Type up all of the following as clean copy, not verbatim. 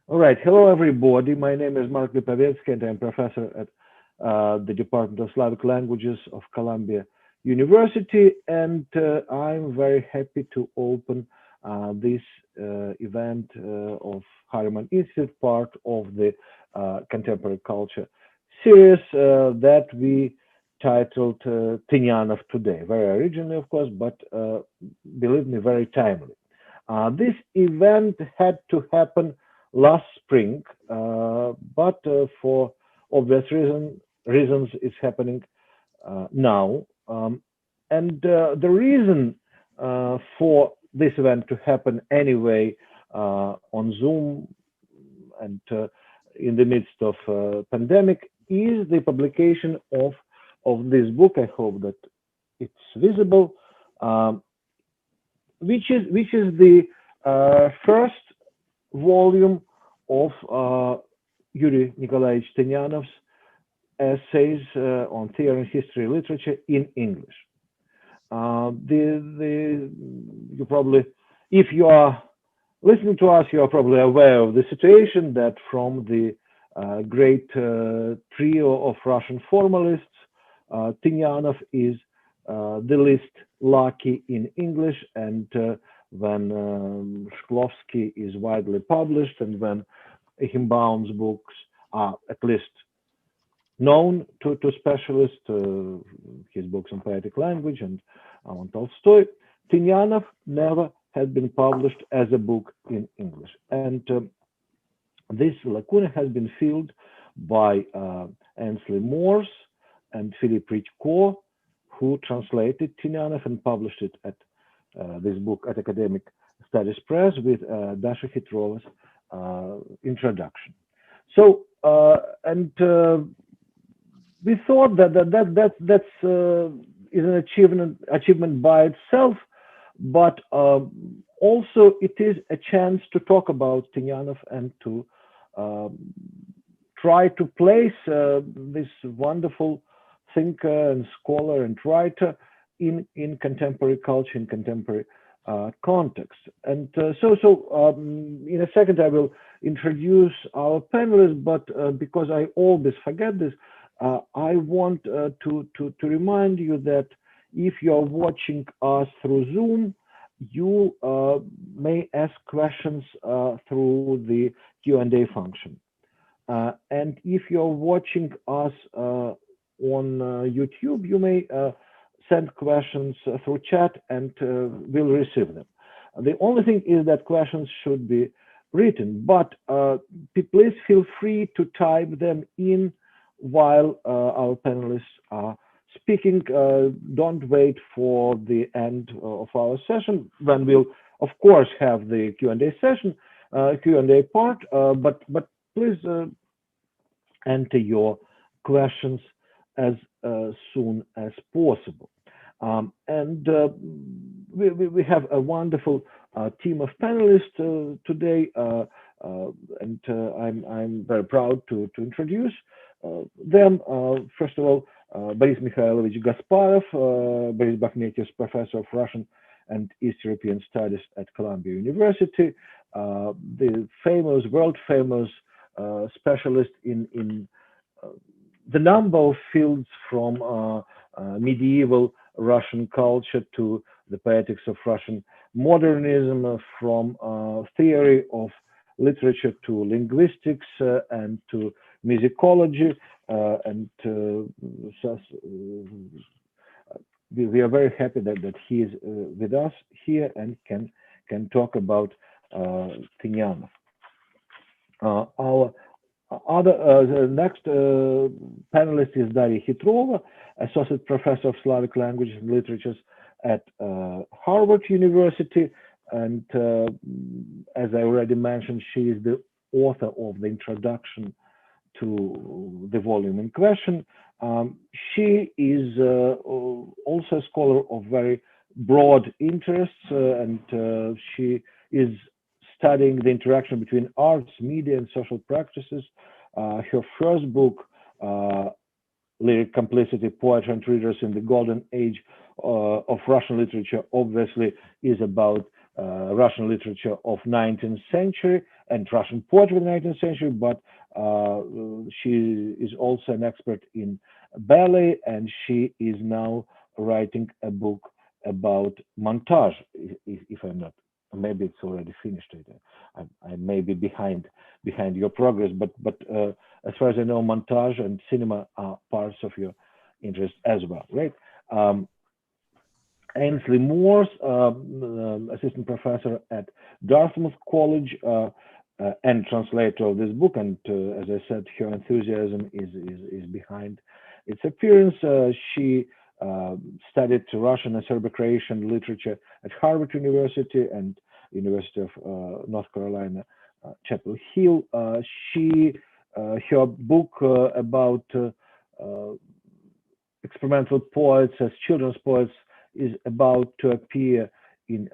All right. Hello, everybody. My name is Mark Lipovetsky, and I'm professor at the Department of Slavic Languages of Columbia University. And I'm very happy to open this event of Harriman Institute, part of the Contemporary Culture series that we titled Tynianov Today. Very originally, of course, but believe me, very timely. This event had to happen last spring, but for obvious reasons, it's happening now. And the reason for this event to happen anyway on Zoom and in the midst of pandemic is the publication of this book. I hope that it's visible, which is the first volume of Yuri Nikolaevich Tynianov's essays on theory and history literature in English. You probably, if you are listening to us, you are probably aware of the situation that from the great trio of Russian formalists, Tynianov is the least lucky in English, and when Shklovsky is widely published, and when Himbaum's books are at least known to specialists, his books on poetic language and on Tolstoy, Tynianov never had been published as a book in English. And this lacuna has been filled by Ainsley Morse and Philippe Ritchko, who translated Tynianov and published it at this book at Academic Studies Press with Darihitrova's introduction. So, we thought that's is an achievement by itself, but also it is a chance to talk about Tynianov and to try to place this wonderful thinker and scholar and writer in contemporary culture, in contemporary context. And in a second I will introduce our panelists, but because I always forget this, I want to remind you that if you are watching us through Zoom, you may ask questions through the Q&A function. And if you're watching us on YouTube, you may send questions through chat, and we'll receive them. The only thing is that questions should be written, but please feel free to type them in while our panelists are speaking. Don't wait for the end of our session, when we'll of course have the Q&A session, Q&A part, but please enter your questions as soon as possible. And we have a wonderful team of panelists today, and I'm very proud to introduce them. First of all, Boris Mikhailovich Gasparov. Boris Bakhmeteff, professor of Russian and East European Studies at Columbia University, the famous, world famous specialist in the number of fields, from medieval Russian culture to the poetics of Russian modernism, from theory of literature to linguistics and to musicology, and we are very happy that he is with us here and can talk about Tynianov. Our the next panelist is Daria Khitrova, Associate Professor of Slavic Languages and Literatures at Harvard University. And as I already mentioned, she is the author of the introduction to the volume in question. She is also a scholar of very broad interests, and she is studying the interaction between arts, media, and social practices. Her first book, Lyric Complicity, Poetry and Readers in the Golden Age of Russian Literature, obviously is about Russian literature of 19th century and Russian poetry of the 19th century, but she is also an expert in ballet, and she is now writing a book about montage. If I'm not, maybe it's already finished. I may be behind your progress, but as far as I know, montage and cinema are parts of your interest as well, right? Ainsley Morse, assistant professor at Dartmouth College, and translator of this book, and as I said, her enthusiasm is behind its appearance. She studied Russian and Serbo-Croatian literature at Harvard University and University of North Carolina, Chapel Hill. Her book about experimental poets as children's poets is about to appear in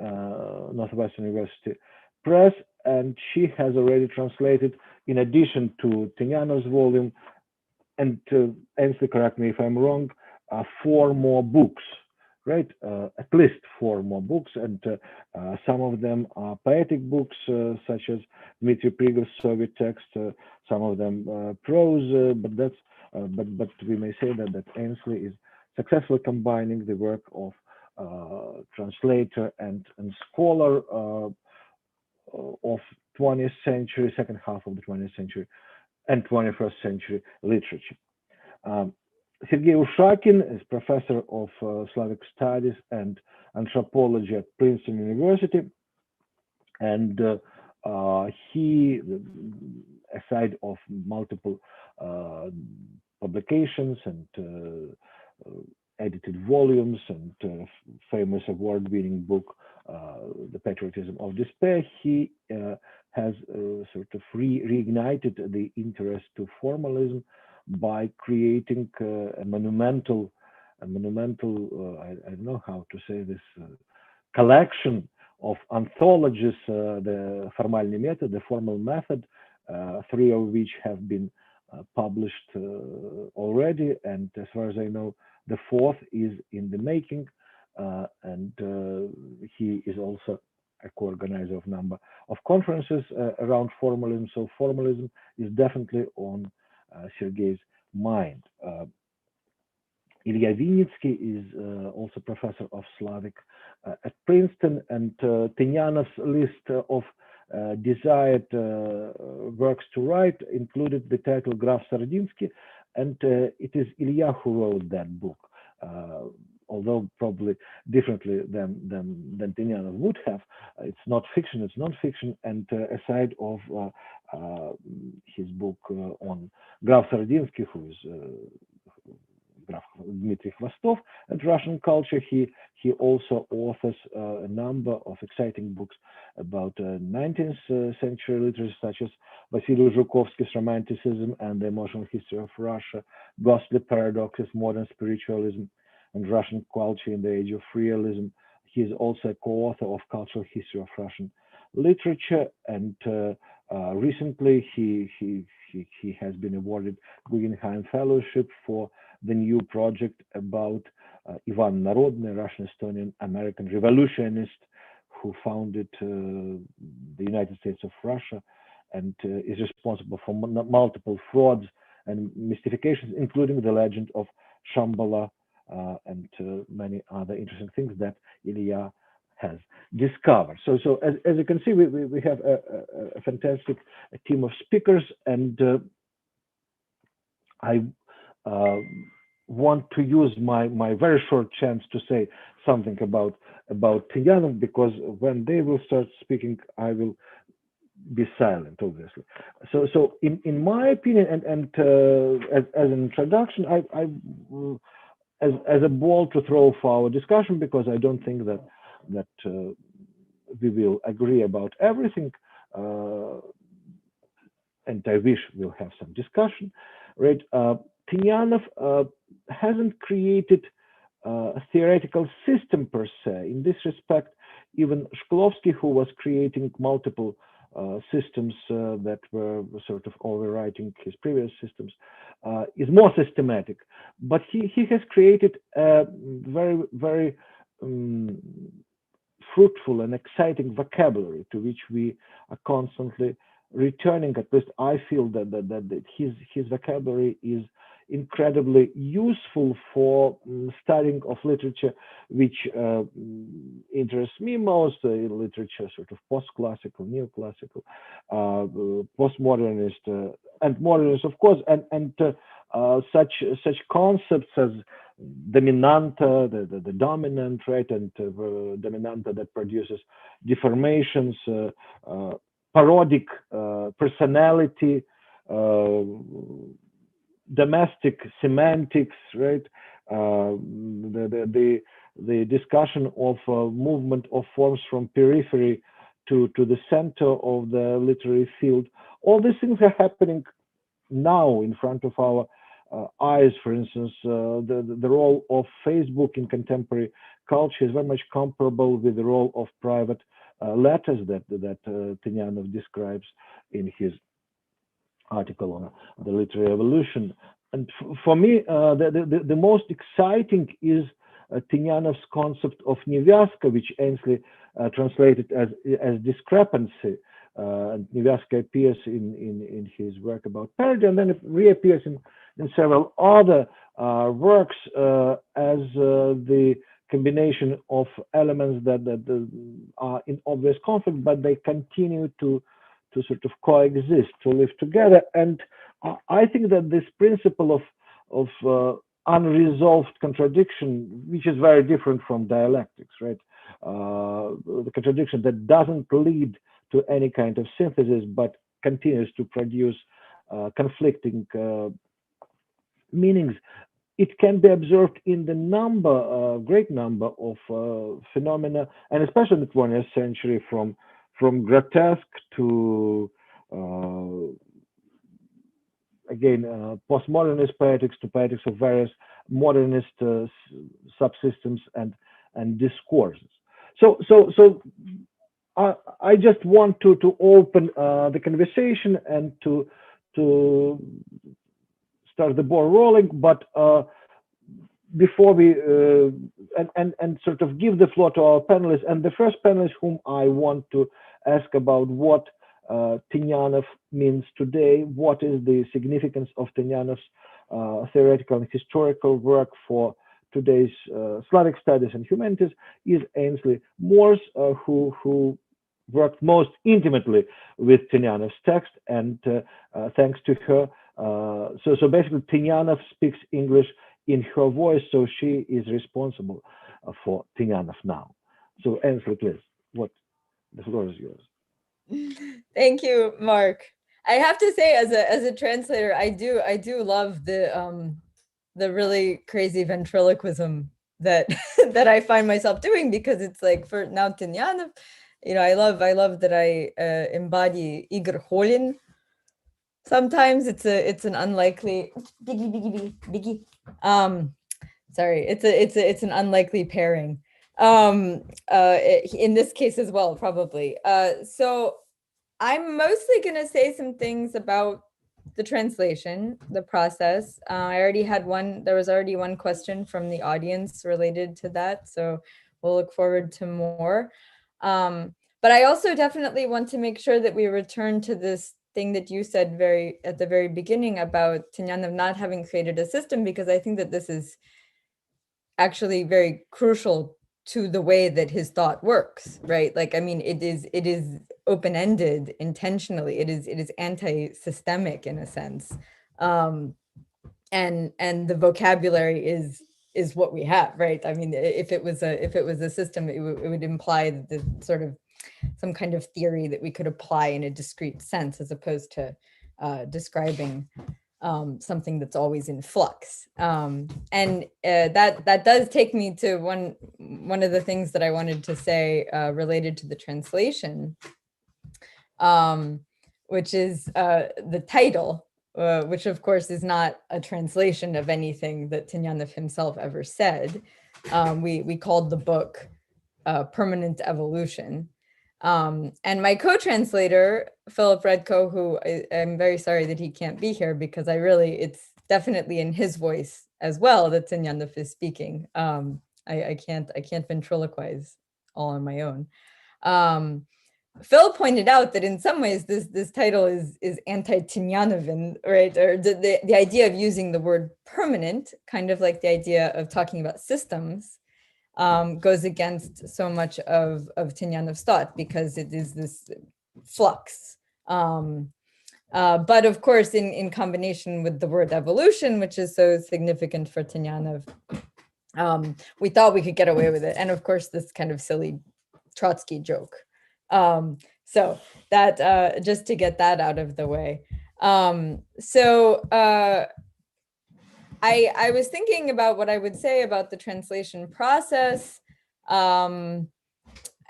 Northwestern University Press, and she has already translated, in addition to Tynianov's volume, and Ainsley, correct me if I'm wrong, 4 more books, right? At least 4 more books, and some of them are poetic books, such as Dmitry Prigov's Soviet text. Some of them prose, but that's but we may say that Ainsley is successfully combining the work of translator and scholar of 20th century, second half of the 20th century, and 21st century literature. Sergei Oushakine is professor of Slavic studies and anthropology at Princeton University, and he, aside of multiple publications and edited volumes and famous award-winning book, The Patriotism of Despair, he has sort of reignited the interest to formalism by creating a monumental, I don't know how to say this, collection of anthologies, the Formalny Method, the formal method, 3 of which have been published already, and as far as I know, the 4th is in the making, and he is also a co-organizer of a number of conferences around formalism. So formalism is definitely on Sergei's mind. Ilya Vinitsky is also professor of Slavic at Princeton, and Tynianov's list of desired works to write included the title Graf Sardinsky, and it is Ilya who wrote that book, although probably differently than Tynianov would have. It's not fiction, it's non-fiction, and aside of his book on Graf Sardinsky, who is Graf Dmitry Khvostov, and Russian culture, he also authors a number of exciting books about 19th century literature, such as Vasily Zhukovsky's Romanticism and the Emotional History of Russia, Ghostly Paradoxes, Modern Spiritualism, and Russian Culture in the Age of Realism. He is also a co-author of Cultural History of Russian Literature, and recently he has been awarded Guggenheim Fellowship for the new project about Ivan Narodny, Russian Estonian American revolutionist who founded the United States of Russia and is responsible for multiple frauds and mystifications, including the legend of Shambhala and many other interesting things that Ilya has discovered. So as you can see, we have a fantastic team of speakers, and I want to use my very short chance to say something about Tynianov, because when they will start speaking, I will be silent, obviously. So in my opinion, and as an introduction, I as a ball to throw for our discussion, because I don't think that we will agree about everything, and I wish we'll have some discussion, right? Tynianov hasn't created a theoretical system per se. In this respect, even Shklovsky, who was creating multiple systems that were sort of overwriting his previous systems, is more systematic. But he has created a very fruitful and exciting vocabulary to which we are constantly returning. At least I feel that his vocabulary is incredibly useful for studying of literature, which interests me most, literature sort of post-classical, neoclassical, postmodernist, and modernist, of course, and such concepts as dominanta, the dominant, right, and dominanta that produces deformations, parodic personality, domestic semantics, right? The discussion of movement of forms from periphery to the center of the literary field. All these things are happening now in front of our eyes. For instance, the role of Facebook in contemporary culture is very much comparable with the role of private letters that Tynianov describes in his article on the literary evolution. And for me, the most exciting is Tynianov's concept of nevyazka, which Ainsley translated as discrepancy. And nevyazka appears in his work about parody, and then it reappears in several other works as the combination of elements that are in obvious conflict, but they continue to sort of coexist, to live together. And I think that this principle of unresolved contradiction, which is very different from dialectics, right? The contradiction that doesn't lead to any kind of synthesis, but continues to produce conflicting meanings. It can be observed in the great number of phenomena, and especially in the 20th century, from grotesque to again postmodernist poetics to poetics of various modernist subsystems and discourses. So I just want to open the conversation and to start the ball rolling, but before we and sort of give the floor to our panelists, and the first panelist whom I want to ask about what Tynianov means today, what is the significance of Tynianov's theoretical and historical work for today's Slavic studies and humanities, is Ainsley Morse, who worked most intimately with Tynianov's text, and thanks to her, so basically Tynianov speaks English in her voice, so she is responsible for Tynianov now. So Ainsley, please, the floor is yours. Thank you, Mark. I have to say, as a translator, I do love the really crazy ventriloquism that that I find myself doing, because it's like, for now Tynianov, I love that I embody Igor Holin. Sometimes it's an unlikely biggie. Sorry, it's an unlikely pairing. In this case as well, probably. So I'm mostly going to say some things about the translation, the process. There was already one question from the audience related to that, so we'll look forward to more. But I also definitely want to make sure that we return to this thing that you said at the very beginning about Tynianov not having created a system, because I think that this is actually very crucial to the way that his thought works, right? Like, I mean, it is open-ended intentionally. It is anti-systemic in a sense, and the vocabulary is what we have, right? I mean, if it was a system, it would imply the sort of some kind of theory that we could apply in a discrete sense, as opposed to describing something that's always in flux. And that does take me to one of the things that I wanted to say related to the translation, which is the title, which of course is not a translation of anything that Tynianov himself ever said. We called the book Permanent Evolution. And my co-translator, Philip Redko, who I'm very sorry that he can't be here, because it's definitely in his voice as well that Tynianov is speaking. I can't ventriloquize all on my own. Phil pointed out that in some ways this title is anti-Tynianovan, right? Or the idea of using the word permanent, kind of like the idea of talking about systems, goes against so much of Tynianov's thought, because it is this flux. But of course, in combination with the word evolution, which is so significant for Tynyanov, we thought we could get away with it. And of course, this kind of silly Trotsky joke. So that just to get that out of the way. I was thinking about what I would say about the translation process, and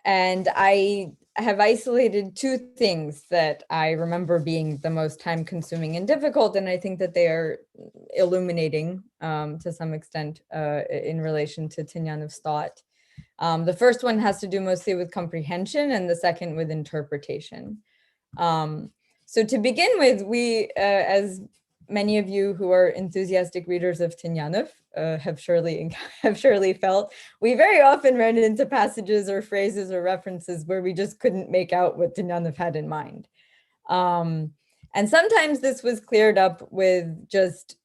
I have isolated two things that I remember being the most time consuming and difficult, and I think that they are illuminating to some extent in relation to Tynyanov's thought. The first one has to do mostly with comprehension, and the second with interpretation. So to begin with, we, as many of you who are enthusiastic readers of Tynyanov have surely felt, we very often run into passages or phrases or references where we just couldn't make out what Tynyanov had in mind. And sometimes this was cleared up with just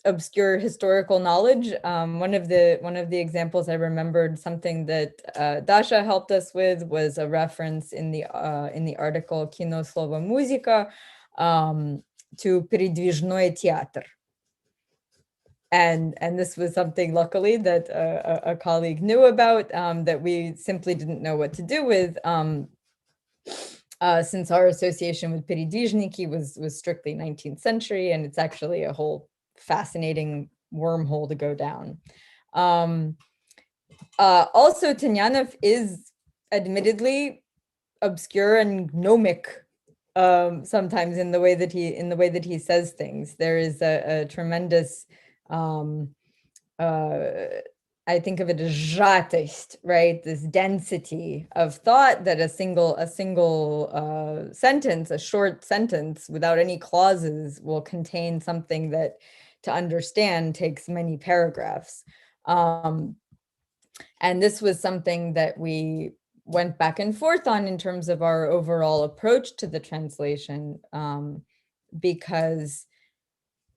obscure historical knowledge. One of the examples I remembered, something that Dasha helped us with, was a reference in the article "Kino Slovo Muzika" to передвижной театр. And this was something, luckily, that a colleague knew about, that we simply didn't know what to do with, since our association with передвижники was strictly 19th century, and it's actually a whole fascinating wormhole to go down. Also, Tynyanov is admittedly obscure and gnomic sometimes in the way that he says things. There is a tremendous, I think of it as shatist, right? This density of thought that a single sentence, a short sentence without any clauses, will contain something that to understand takes many paragraphs. And this was something that we went back and forth on in terms of our overall approach to the translation, because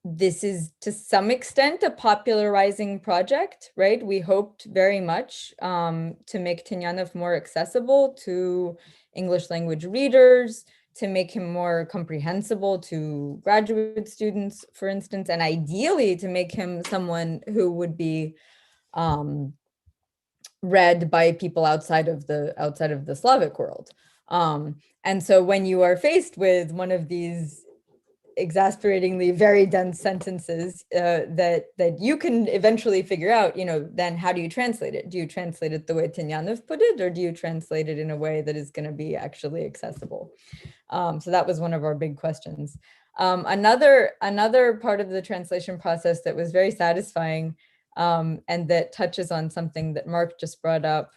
this is to some extent a popularizing project, right? We hoped very much to make Tynyanov more accessible to English language readers, to make him more comprehensible to graduate students, for instance, and ideally to make him someone who would be read by people outside of the Slavic world. And so when you are faced with one of these exasperatingly very dense sentences that you can eventually figure out, then how do you translate it? Do you translate it the way Tynyanov put it, or do you translate it in a way that is going to be actually accessible? So that was one of our big questions. Another part of the translation process that was very satisfying, and that touches on something that Mark just brought up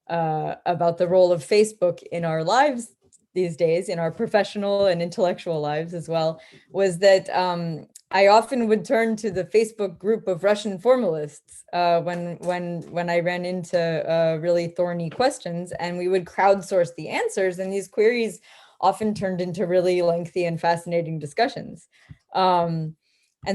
about the role of Facebook in our lives these days, in our professional and intellectual lives as well, was that I often would turn to the Facebook group of Russian formalists when I ran into really thorny questions, and we would crowdsource the answers, and these queries often turned into really lengthy and fascinating discussions. And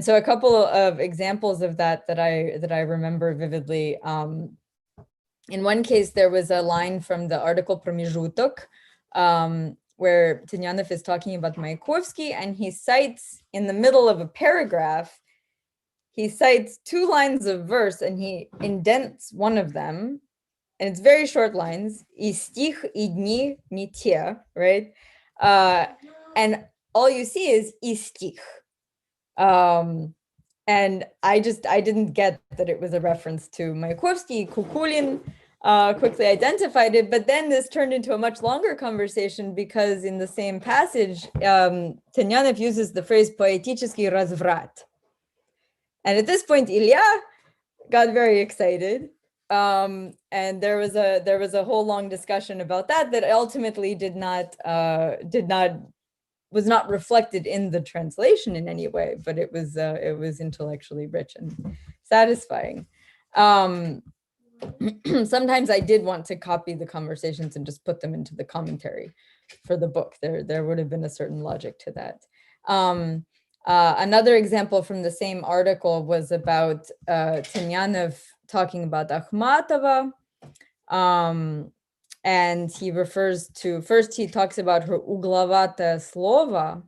so a couple of examples of that I remember vividly. In one case, there was a line from the article Pромежуток, where Tynyanov is talking about Mayakovsky, and he cites, in the middle of a paragraph, he cites 2 lines of verse, and he indents one of them, and it's very short lines, и стих, и дни не те, right? And all you see is и стих. And I didn't get that it was a reference to Mayakovsky. Kukulin quickly identified it, but then this turned into a much longer conversation, because in the same passage, Tynyanov uses the phrase poetический разврат. And at this point, Ilya got very excited. And there was a whole long discussion about that ultimately was not reflected in the translation in any way, but it was intellectually rich and satisfying. sometimes I did want to copy the conversations and just put them into the commentary for the book. There would have been a certain logic to that. Another example from the same article was about Tynianov talking about Akhmatova. And he refers to, first he talks about her uglovata slova,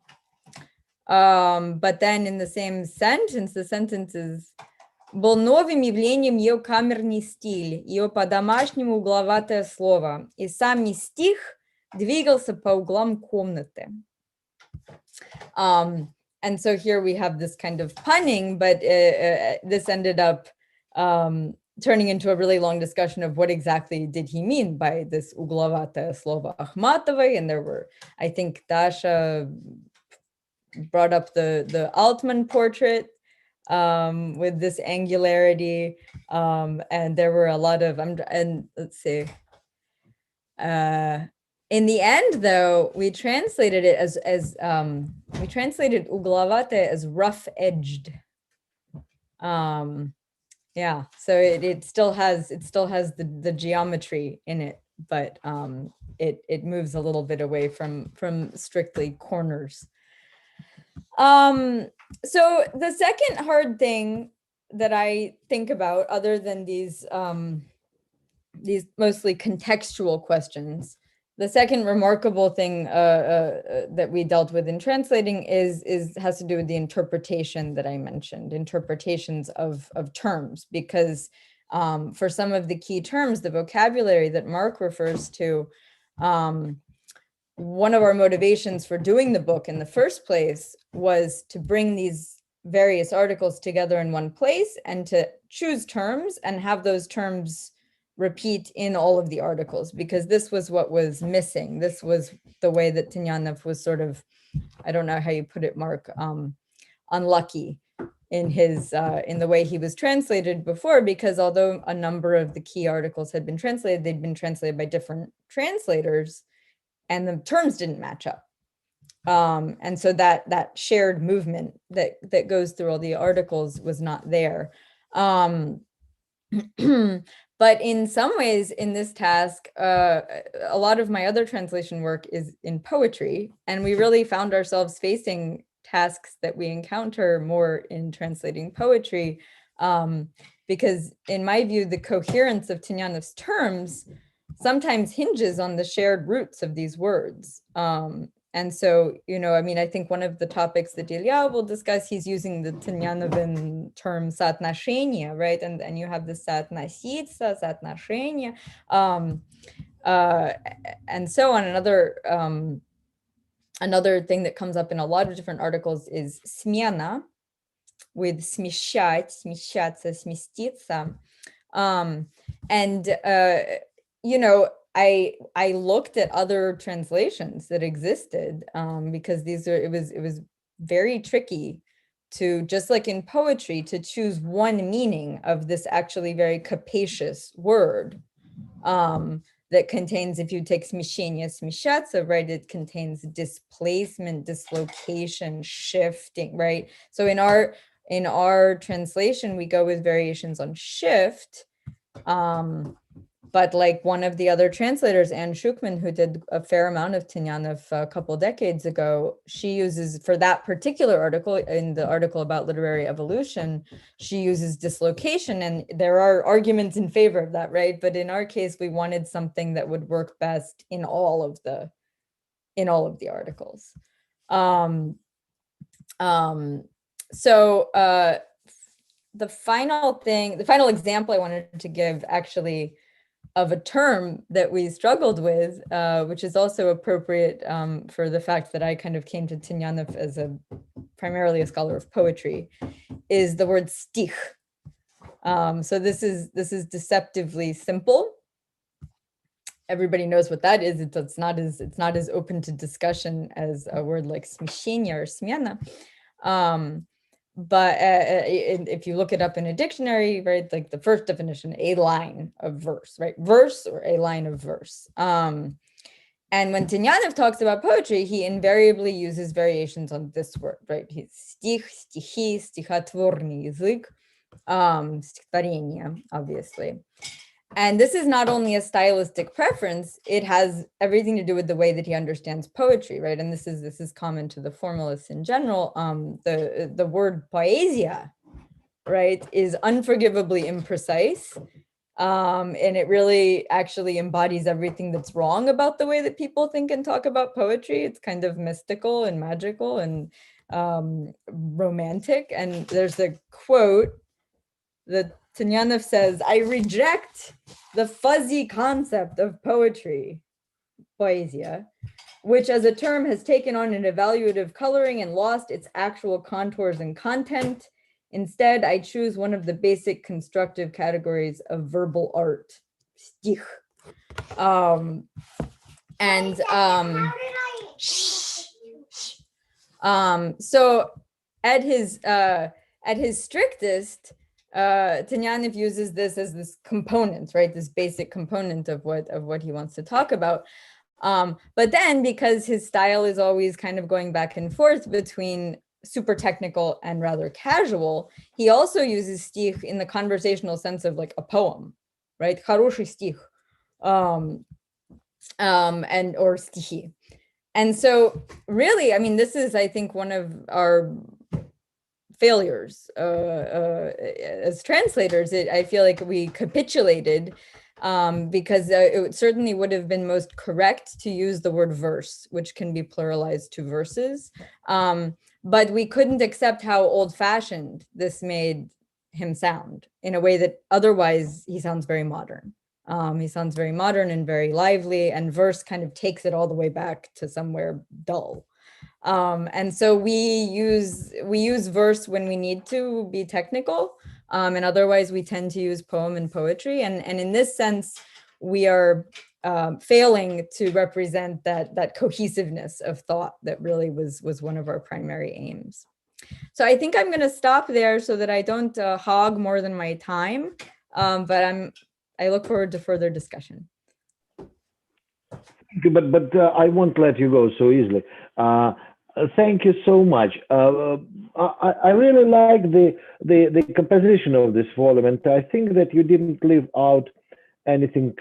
but then in the same sentence, the sentence is был новым явлением ее камерный стиль, ее по-домашнему угловатое слово, и сам стих двигался по углам комнаты. And so here we have this kind of punning, but this ended up turning into a really long discussion of what exactly did he mean by this uglovata slovo Akhmatovai. And there were, I think Dasha brought up the Altman portrait with this angularity, and there were a lot of, and let's see, in the end though, we translated it as we translated uglovate as rough-edged. Yeah, so it still has the geometry in it, but it moves a little bit away from strictly corners. So the second hard thing that I think about, other than these mostly contextual questions, the second remarkable thing that we dealt with in translating has to do with the interpretation that I mentioned, interpretations of terms, because for some of the key terms, the vocabulary that Mark refers to, one of our motivations for doing the book in the first place was to bring these various articles together in one place and to choose terms and have those terms repeat in all of the articles, because this was what was missing. This was the way that Tynianov was sort of, I don't know how you put it, Mark, unlucky in his in the way he was translated before, because although a number of the key articles had been translated, they'd been translated by different translators, and the terms didn't match up. And so that shared movement that goes through all the articles was not there. But in some ways in this task, a lot of my other translation work is in poetry, and we really found ourselves facing tasks that we encounter more in translating poetry, because in my view, the coherence of Tynianov's terms sometimes hinges on the shared roots of these words. And so, you know, I mean, I think one of the topics that Ilya will discuss, he's using the Tynianovan term соотношение, right? And you have the соотноситься, соотношение, and so on. Another thing that comes up in a lot of different articles is смена, with смещать, смещаться, сместиться. You know, I looked at other translations that existed, because it was very tricky to, just like in poetry, to choose one meaning of this actually very capacious word that contains, if you take смещение, смещаться, right, it contains displacement, dislocation, shifting, right? So in our translation, we go with variations on shift. But like one of the other translators, Anne Schuchman, who did a fair amount of Tynianov a couple decades ago, she uses, for that particular article, in the article about literary evolution, she uses dislocation, and there are arguments in favor of that, right? But in our case, we wanted something that would work best in all of the articles. The final example I wanted to give, actually, of a term that we struggled with, which is also appropriate for the fact that I kind of came to Tynianov as primarily a scholar of poetry, is the word stich. So this is deceptively simple. Everybody knows what that is. It's not as open to discussion as a word like смещение or смена. But if you look it up in a dictionary, right, like the first definition, a line of verse, right? Verse or a line of verse. And when Tynianov talks about poetry, he invariably uses variations on this word, right? He's stich, стихи, стихотворный язык, стихотворение, obviously. And this is not only a stylistic preference, it has everything to do with the way that he understands poetry, right? And this is common to the formalists in general. The word poesia, right, is unforgivably imprecise. And it really actually embodies everything that's wrong about the way that people think and talk about poetry. It's kind of mystical and magical and romantic. And there's a quote that Tynianov says, "I reject the fuzzy concept of poetry, poesia, which as a term has taken on an evaluative coloring and lost its actual contours and content. Instead, I choose one of the basic constructive categories of verbal art, stich." So at his strictest, Tynianov uses this as this component, right? This basic component of what he wants to talk about. But then, because his style is always kind of going back and forth between super technical and rather casual, he also uses stich in the conversational sense of like a poem, right? Хороший стих, and or stichi. And so really, I mean, this is, I think, one of our failures as translators. I feel like we capitulated because it certainly would have been most correct to use the word verse, which can be pluralized to verses. But we couldn't accept how old-fashioned this made him sound in a way that otherwise he sounds very modern. He sounds very modern and very lively, and verse kind of takes it all the way back to somewhere dull. And so we use verse when we need to be technical, and otherwise we tend to use poem and poetry. And in this sense, we are failing to represent that cohesiveness of thought that really was one of our primary aims. So I think I'm going to stop there so that I don't hog more than my time, but I look forward to further discussion. But I won't let you go so easily. Thank you so much. I really like the composition of this volume, and I think that you didn't leave out anything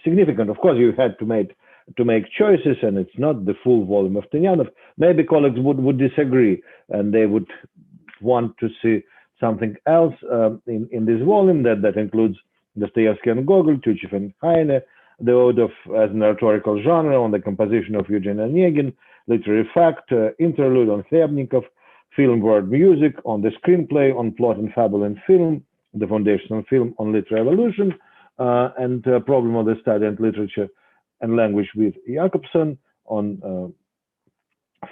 significant. Of course, you had to make choices, and it's not the full volume of Tynianov. Maybe colleagues would disagree, and they would want to see something else in this volume that includes Dostoevsky and Gogol, Tyutchev and Heine, the Ode as an rhetorical genre, on the composition of Eugene Onegin, literary fact, interlude on Khlyebnikov, film word music, on the screenplay, on plot and fable in film, the foundation on film, on literary evolution, and problem of the study and literature and language with Jakobson, on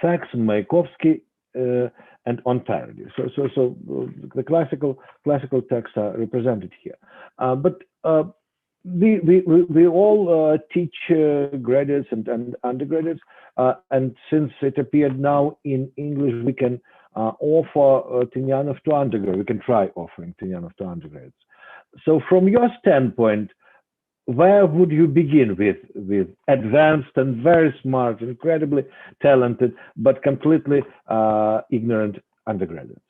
facts, Mayakovsky, and on parody. So the classical texts are represented here. But we all teach graduates and undergraduates, and since it appeared now in English, we can offer Tynianov to undergraduates. We can try offering Tynianov to undergraduates. So from your standpoint, where would you begin with advanced and very smart, incredibly talented, but completely ignorant undergraduates?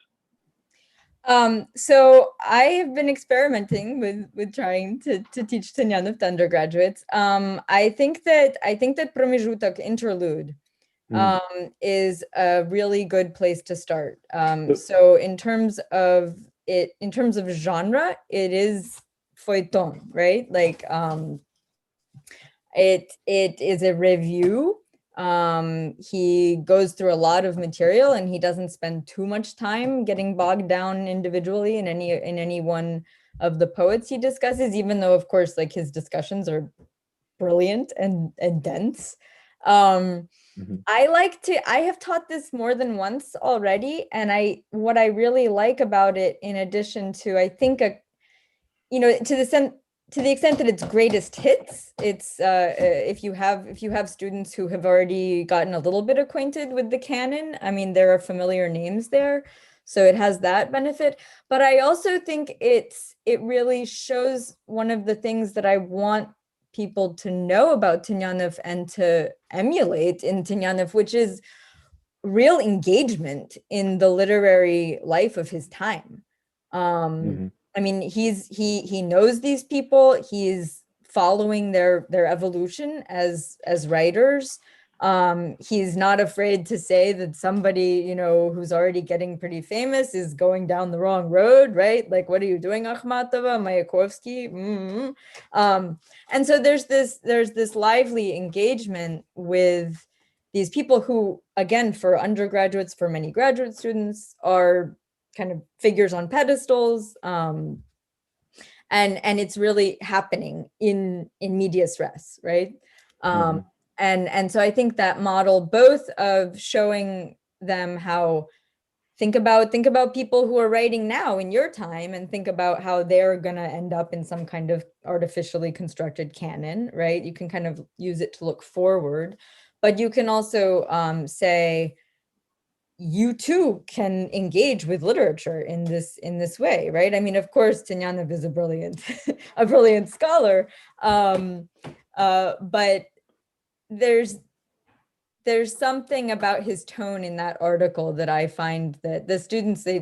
So I have been experimenting with trying to teach Tynianov to undergraduates. I think that Pромezhutok, interlude, is a really good place to start. So in terms of genre, it is feuilleton, right? Like it is a review. He goes through a lot of material, and he doesn't spend too much time getting bogged down individually in any one of the poets he discusses, even though, of course, like his discussions are brilliant and dense. I have taught this more than once already, and what I really like about it, in addition to, I think, to the extent that it's greatest hits, it's if you have students who have already gotten a little bit acquainted with the canon, I mean, there are familiar names there, so it has that benefit. But I also think it really shows one of the things that I want people to know about Tynianov and to emulate in Tynianov, which is real engagement in the literary life of his time. I mean, he knows these people. He's following their evolution as writers. He's not afraid to say that somebody, you know, who's already getting pretty famous is going down the wrong road, right? Like, what are you doing, Akhmatova, Mayakovsky? And so there's this lively engagement with these people who, again, for undergraduates, for many graduate students, are kind of figures on pedestals. And it's really happening in medias res, right? And so I think that model, both of showing them how, think about people who are writing now in your time, and think about how they're going to end up in some kind of artificially constructed canon, right? You can kind of use it to look forward, but you can also say, you too can engage with literature in this way, right? I mean, of course, Tynianov is a brilliant scholar, but there's something about his tone in that article that I find that the students they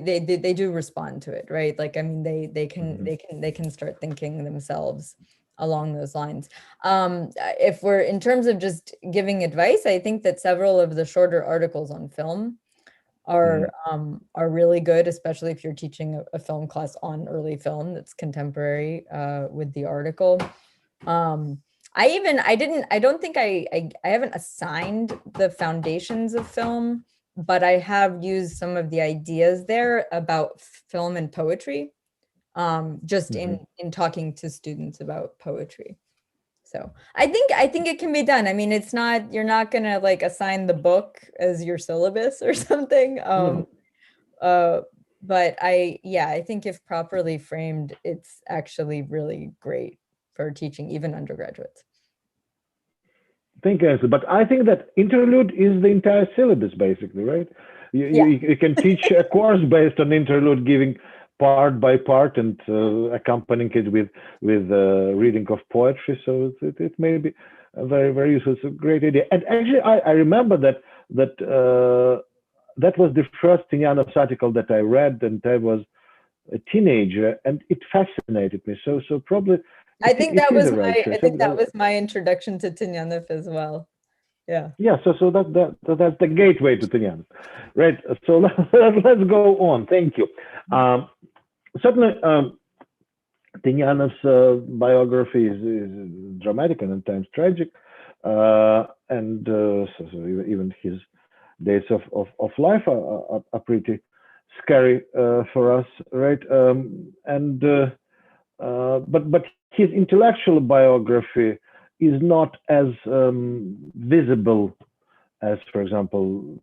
do respond to it, right? Like, I mean, they can start thinking themselves along those lines. If we're in terms of just giving advice, I think that several of the shorter articles on film are really good, especially if you're teaching a film class on early film that's contemporary with the article. I don't think I haven't assigned the foundations of film, but I have used some of the ideas there about film and poetry, just in talking to students about poetry. So I think it can be done. I mean, it's not, you're not gonna like assign the book as your syllabus or something. But I think if properly framed, it's actually really great for teaching even undergraduates. Thank you, Ainsley. But I think that interlude is the entire syllabus, basically, right? You can teach a course based on interlude, giving part by part and accompanying it with reading of poetry. So it may be a very, very useful. It's a great idea. And actually, I remember that was the first Tynianov article that I read, and I was a teenager, and it fascinated me. So probably. I think that was my introduction to Tynianov as well. Yeah. Yeah. So that's the gateway to Tynianov, right? So let's go on. Thank you. Certainly, Tynianov's biography is dramatic and at times tragic, and so even his days of life are pretty scary for us, right? But his intellectual biography is not as visible as, for example,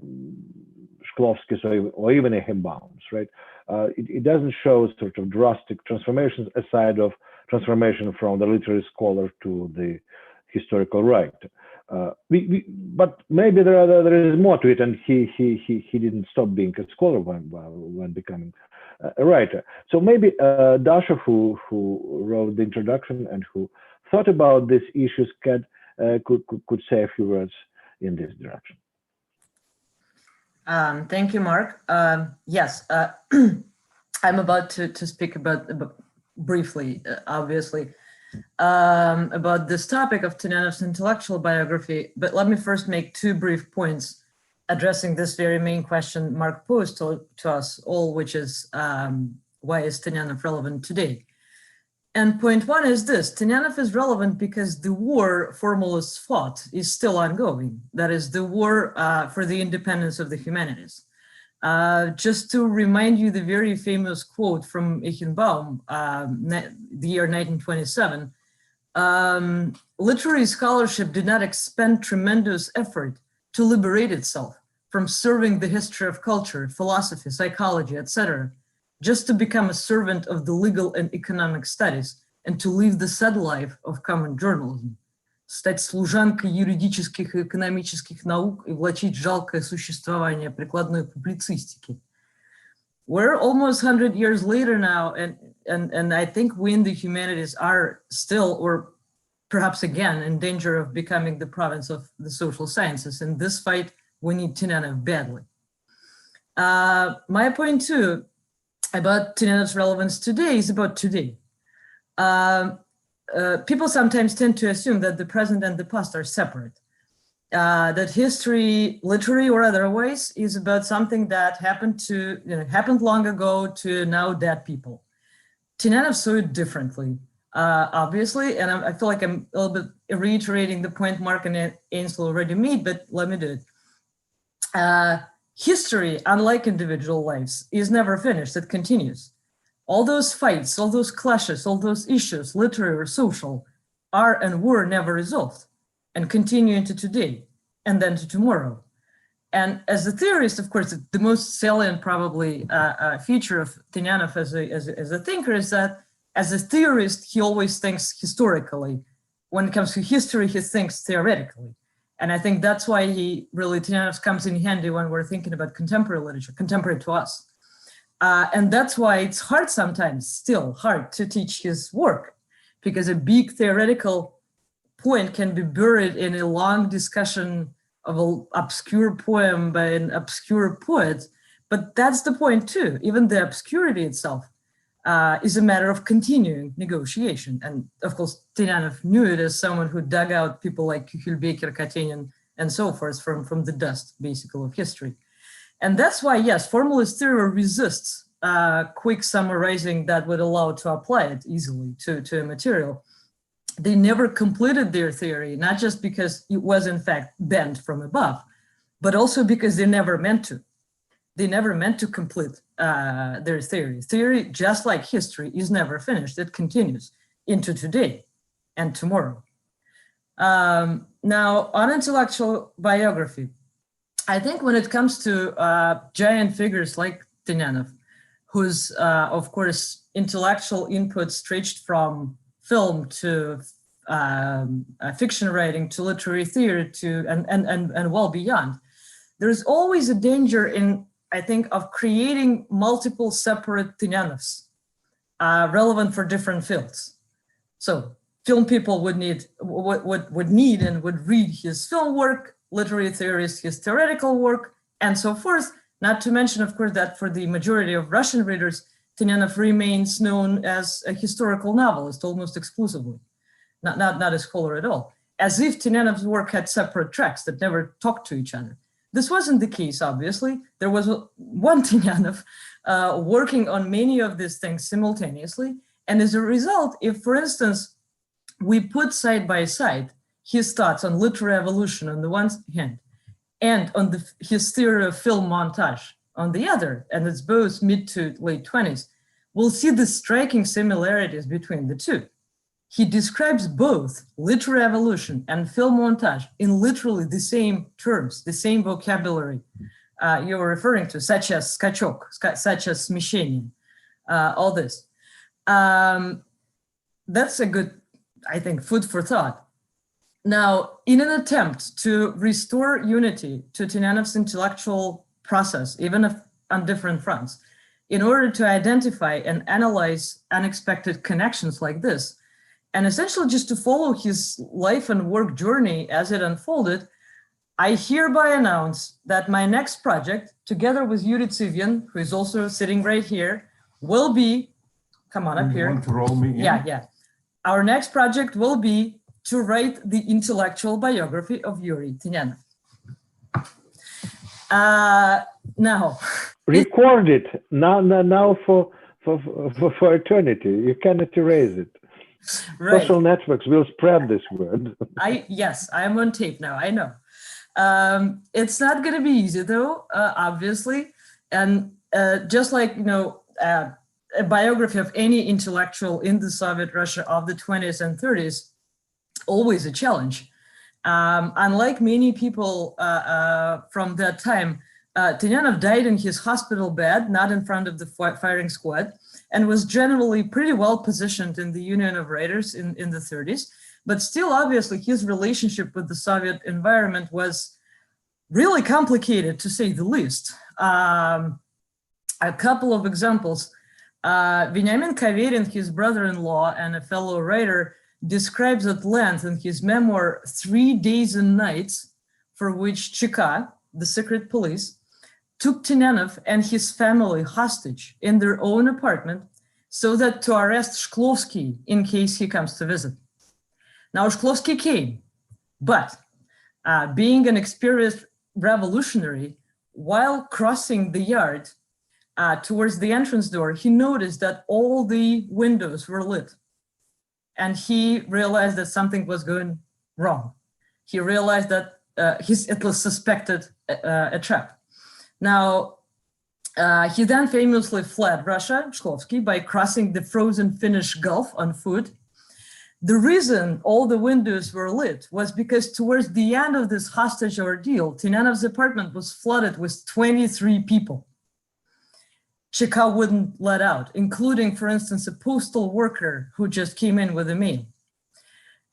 Shklovsky's or even Himbaum's, right? It doesn't show sort of drastic transformations aside of transformation from the literary scholar to the historical writer. But maybe there is more to it, and he didn't stop being a scholar when becoming a writer. So maybe Dasha, who wrote the introduction and who thought about these issues, could say a few words in this direction. Thank you, Mark. Yes, I'm about to speak about briefly, obviously, about this topic of Tynianov's intellectual biography. But let me first make two brief points addressing this very main question Mark posed to us all, which is why is Tynianov relevant today? And point one is this: Tynianov is relevant because the war formalists fought is still ongoing. That is the war for the independence of the humanities. Just to remind you the very famous quote from Eichenbaum, the year 1927, literary scholarship did not expend tremendous effort to liberate itself from serving the history of culture, philosophy, psychology, etc., just to become a servant of the legal and economic studies and to live the sad life of common journalism. Стать служанкой юридических и экономических наук и влачить жалкое существование прикладной публицистики. We're almost 100 years later now, and I think we in the humanities are still, or perhaps again, in danger of becoming the province of the social sciences. In this fight, we need Tynianov badly. My point two about Tynianov's relevance today is about today. People sometimes tend to assume that the present and the past are separate. That history, literary or otherwise, is about something that happened long ago to now dead people. Tynianov saw it differently, obviously, and I feel like I'm a little bit reiterating the point Mark and Ainsley already made, but let me do it. History, unlike individual lives, is never finished, it continues. All those fights, all those clashes, all those issues, literary or social, are and were never resolved and continue into today and then to tomorrow. And as a theorist, of course, the most salient probably feature of Tynianov as a thinker is that as a theorist, he always thinks historically. When it comes to history, he thinks theoretically. And I think that's why Tynianov comes in handy when we're thinking about contemporary literature, contemporary to us. And that's why it's hard sometimes, still hard to teach his work, because a big theoretical point can be buried in a long discussion of an obscure poem by an obscure poet. But that's the point too. Even the obscurity itself is a matter of continuing negotiation. And of course, Tynianov knew it as someone who dug out people like Kuchelbaker, Katenin, and so forth from the dust, basically, of history. And that's why, yes, formalist theory resists quick summarizing that would allow to apply it easily to a material. They never completed their theory, not just because it was in fact bent from above, but also because they never meant to. They never meant to complete their theory. Theory, just like history, is never finished. It continues into today and tomorrow. Now, on intellectual biography, I think when it comes to giant figures like Tynianov, whose, of course, intellectual input stretched from film to fiction writing to literary theory to and well beyond, there's always a danger in, I think, of creating multiple separate Tynianovs relevant for different fields. So film people would need and would read his film work, literary theorists, his theoretical work, and so forth. Not to mention, of course, that for the majority of Russian readers, Tynianov remains known as a historical novelist almost exclusively, not a scholar at all, as if Tynianov's work had separate tracks that never talked to each other. This wasn't the case, obviously. There was one Tynianov working on many of these things simultaneously. And as a result, if, for instance, we put side by side his thoughts on literary evolution on the one hand, and on his theory of film montage on the other, and it's both mid to late 20s, we'll see the striking similarities between the two. He describes both literary evolution and film montage in literally the same terms, the same vocabulary you were referring to, such as skachok, such as smещение, all this. That's a good, I think, food for thought. Now, in an attempt to restore unity to Tynianov's intellectual process, even if on different fronts, in order to identify and analyze unexpected connections like this, and essentially just to follow his life and work journey as it unfolded, I hereby announce that my next project, together with Yuri Tynianov, who is also sitting right here, will be, come on up here. You want to roll me in? Yeah. Our next project will be to write the intellectual biography of Yuri Tynianov. Now, record it now for eternity. You cannot erase it. Right. Social networks will spread this word. Yes, I am on tape now. I know. It's not going to be easy, though, obviously, and just like a biography of any intellectual in the Soviet Russia of the 20s and 30s. Always a challenge. Unlike many people from that time, Tynianov died in his hospital bed, not in front of the firing squad, and was generally pretty well positioned in the Union of Writers in the 30s. But still, obviously, his relationship with the Soviet environment was really complicated, to say the least. A couple of examples. Veniamin Kaverin, his brother-in-law and a fellow writer, describes at length in his memoir 3 days and nights for which Cheka, the secret police, took Tynianov and his family hostage in their own apartment so that to arrest Shklovsky in case he comes to visit. Now, Shklovsky came, but being an experienced revolutionary, while crossing the yard towards the entrance door, he noticed that all the windows were lit. And he realized that something was going wrong. He realized that it was suspected a trap. Now, he then famously fled Russia, Shklovsky, by crossing the frozen Finnish Gulf on foot. The reason all the windows were lit was because towards the end of this hostage ordeal, Tynianov's apartment was flooded with 23 people. Chekha wouldn't let out, including, for instance, a postal worker who just came in with a mail.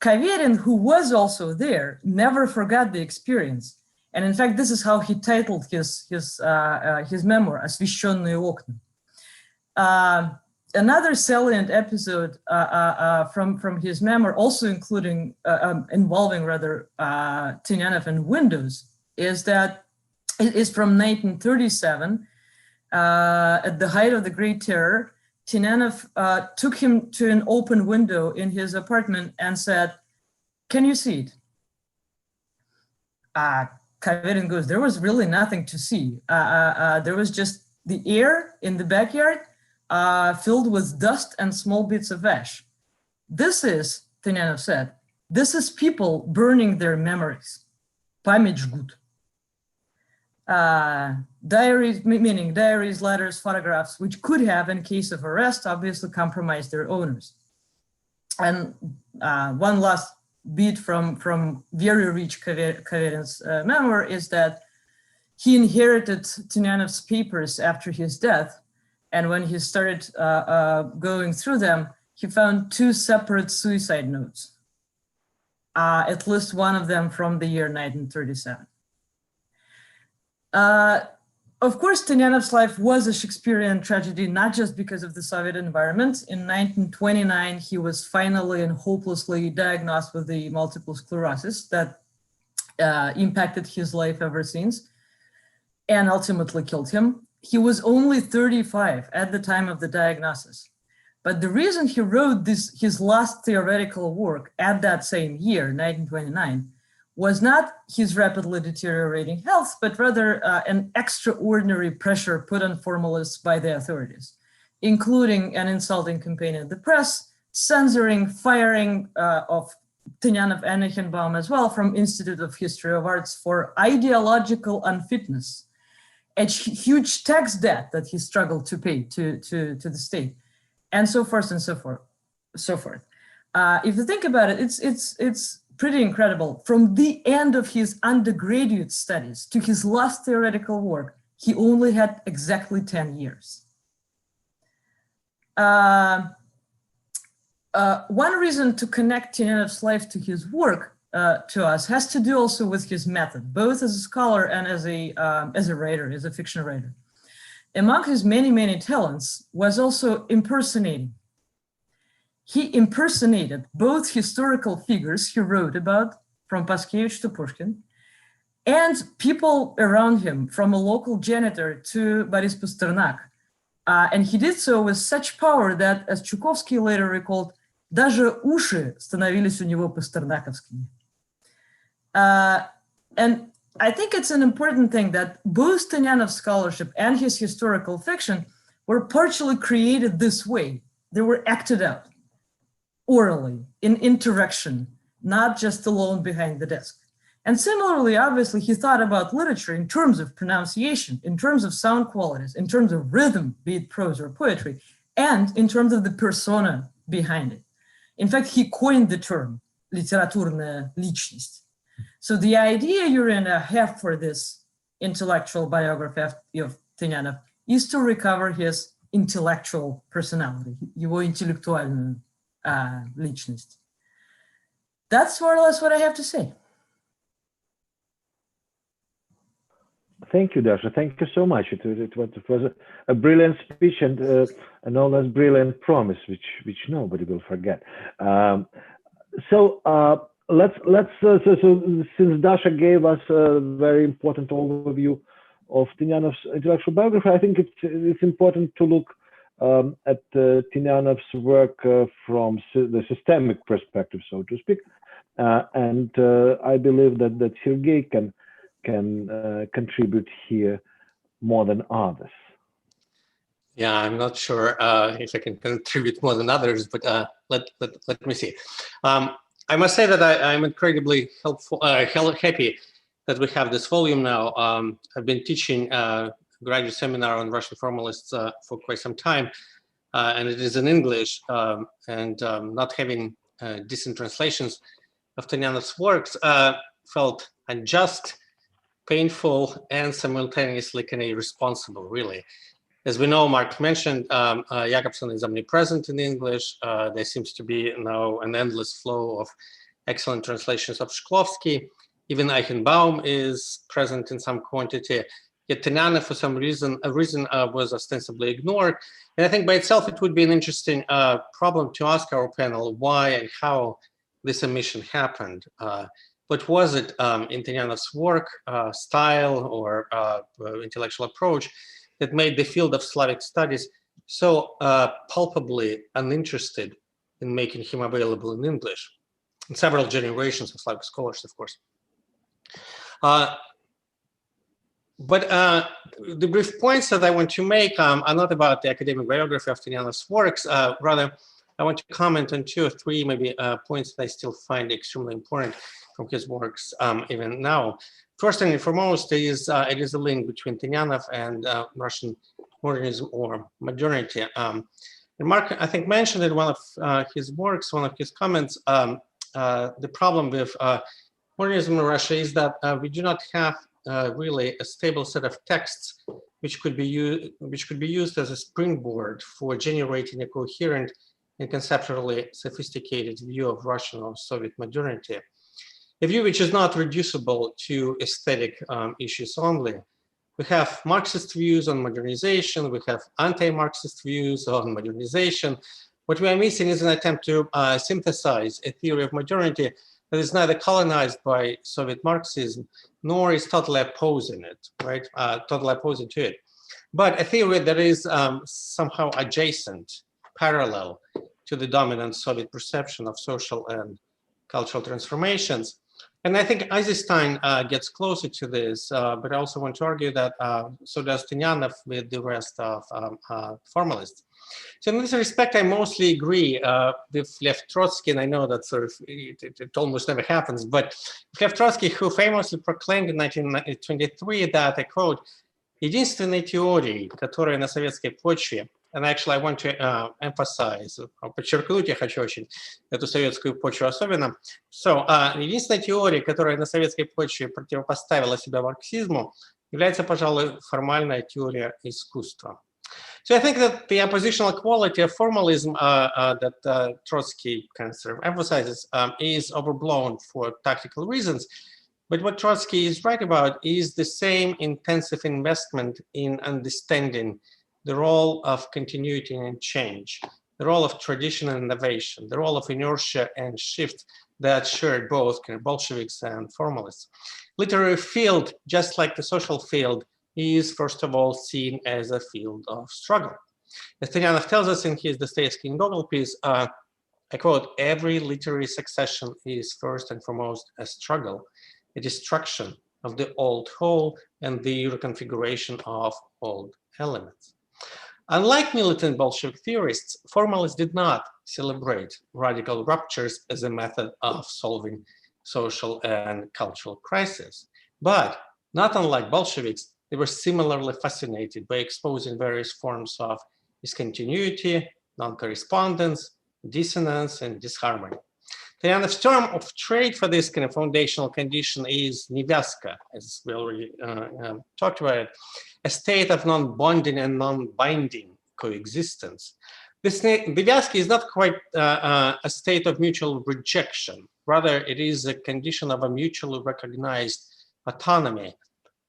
Kaverin, who was also there, never forgot the experience. And in fact, this is how he titled his memoir, Освещенные окна. Another salient episode from his memoir, also involving Tynianov and windows, is that it is from 1937. At the height of the Great Terror, Tynianov took him to an open window in his apartment and said, "Can you see it?" Kaverin goes, "There was really nothing to see. There was just the air in the backyard filled with dust and small bits of ash. This is," Tynianov said, "this is people burning their memories. Память жгут." Diaries, meaning diaries, letters, photographs, which could have, in case of arrest, obviously compromised their owners. And one last bit from very rich Kaverin's memoir is that he inherited Tynianov's papers after his death. And when he started going through them, he found 2 separate suicide notes, at least one of them from the year 1937. Of course, Tynianov's life was a Shakespearean tragedy, not just because of the Soviet environment. In 1929, he was finally and hopelessly diagnosed with the multiple sclerosis that impacted his life ever since and ultimately killed him. He was only 35 at the time of the diagnosis. But the reason he wrote his last theoretical work at that same year, 1929, was not his rapidly deteriorating health, but rather an extraordinary pressure put on formalists by the authorities, including an insulting campaign in the press, censoring, firing of Tynianov and Eichenbaum as well from Institute of History of Arts for ideological unfitness, a huge tax debt that he struggled to pay to the state, and so forth and so forth. If you think about it, it's pretty incredible. From the end of his undergraduate studies to his last theoretical work, he only had exactly 10 years. One reason to connect Tynianov's life to his work to us has to do also with his method, both as a scholar and as a writer, as a fiction writer. Among his many talents was also impersonating. He impersonated both historical figures he wrote about, from Paskevich to Pushkin, and people around him, from a local janitor to Boris Pasternak. And he did so with such power that, as Chukovsky later recalled, даже уши становились у него пастернаковскими. And I think it's an important thing that both Tynianov's scholarship and his historical fiction were partially created this way. They were acted out orally, in interaction, not just alone behind the desk. And similarly, obviously, he thought about literature in terms of pronunciation, in terms of sound qualities, in terms of rhythm, be it prose or poetry, and in terms of the persona behind it. In fact, he coined the term литературная личность. So the idea Yuri and I have for this intellectual biography of Tynianov is to recover his intellectual personality, его интеллектуальную личность. That's more or less what I have to say. Thank you, Dasha. Thank you so much. It was a brilliant speech and a no less brilliant promise, which nobody will forget. So since Dasha gave us a very important overview Tynianov's intellectual biography, I think it's important to look at Tynianov's work from the systemic perspective, so to speak, and I believe that Sergei can contribute here more than others. Yeah, I'm not sure if I can contribute more than others, but let me see. I must say that I'm incredibly happy that we have this volume now. I've been teaching a graduate seminar on Russian formalists for quite some time, and it is in English, and not having decent translations of Tynianov's works felt unjust, painful, and simultaneously kind of irresponsible, really. As we know, Mark mentioned, Jakobson is omnipresent in English. There seems to be now an endless flow of excellent translations of Shklovsky. Even Eichenbaum is present in some quantity. Yet Tynianov, for some reason, was ostensibly ignored. And I think by itself, it would be an interesting problem to ask our panel why and how this omission happened. What was it in Tynianov's work, style, or intellectual approach that made the field of Slavic studies so palpably uninterested in making him available in English? And several generations of Slavic scholars, of course. But the brief points that I want to make are not about the academic biography of Tynianov's works. Rather, I want to comment on 2 or 3 maybe points that I still find extremely important from his works even now. First and foremost, it is a link between Tynianov and Russian modernism or modernity. And Mark, I think, mentioned in one of his works, one of his comments, the problem with modernism in Russia is that we do not have really a stable set of texts which could be used as a springboard for generating a coherent and conceptually sophisticated view of Russian or Soviet modernity. A view which is not reducible to aesthetic issues only. We have Marxist views on modernization, we have anti-Marxist views on modernization. What we are missing is an attempt to synthesize a theory of modernity that is neither colonized by Soviet Marxism, nor is totally opposing it, right? Totally opposing to it. But a theory that is somehow adjacent, parallel to the dominant Soviet perception of social and cultural transformations. And I think Eisenstein gets closer to this, but I also want to argue that so does Tynianov with the rest of formalists. So in this respect, I mostly agree with Lev Trotsky, and I know that sort of it almost never happens, but Lev Trotsky, who famously proclaimed in 1923 that, I quote, «Единственной теорией, которая на советской почве», and actually I want to emphasize, подчеркнуть я хочу очень эту советскую почву особенно. So, единственной теорией, которая на советской почве противопоставила себя марксизму, является, пожалуй, формальная теория искусства. So I think that the oppositional quality of formalism that Trotsky kind of sort of emphasizes is overblown for tactical reasons. But what Trotsky is right about is the same intensive investment in understanding the role of continuity and change, the role of tradition and innovation, the role of inertia and shift that shared both kind of Bolsheviks and formalists. Literary field, just like the social field, is first of all seen as a field of struggle. As Tynianov tells us in his Dostoevsky in Gogol piece, I quote, every literary succession is first and foremost a struggle, a destruction of the old whole and the reconfiguration of old elements. Unlike militant Bolshevik theorists, formalists did not celebrate radical ruptures as a method of solving social and cultural crises. But not unlike Bolsheviks, they were similarly fascinated by exposing various forms of discontinuity, non-correspondence, dissonance, and disharmony. Tynianov's term of trade for this kind of foundational condition is nevyaska, as we already talked about it, a state of non-bonding and non-binding coexistence. This nevyaska is not quite a state of mutual rejection. Rather, it is a condition of a mutually recognized autonomy.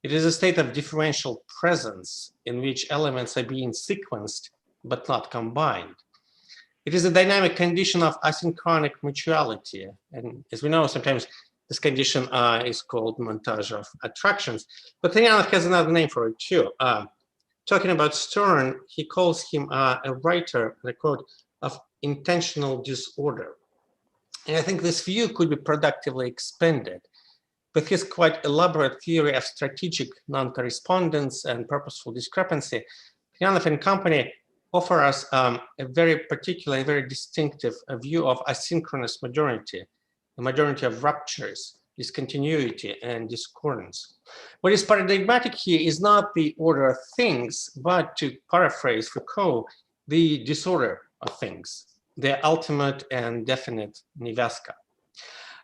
It is a state of differential presence in which elements are being sequenced but not combined. It is a dynamic condition of asynchronic mutuality. And as we know, sometimes This condition is called montage of attractions. But Tynianov has another name for it too. Talking about Stern, he calls him a writer, I quote, of intentional disorder. And I think this view could be productively expanded. With his quite elaborate theory of strategic non-correspondence and purposeful discrepancy, Tynianov and company offer us a very particular and very distinctive view of asynchronous modernity, a modernity of ruptures, discontinuity, and discordance. What is paradigmatic here is not the order of things, but, to paraphrase Foucault, the disorder of things, the ultimate and definite nevaska.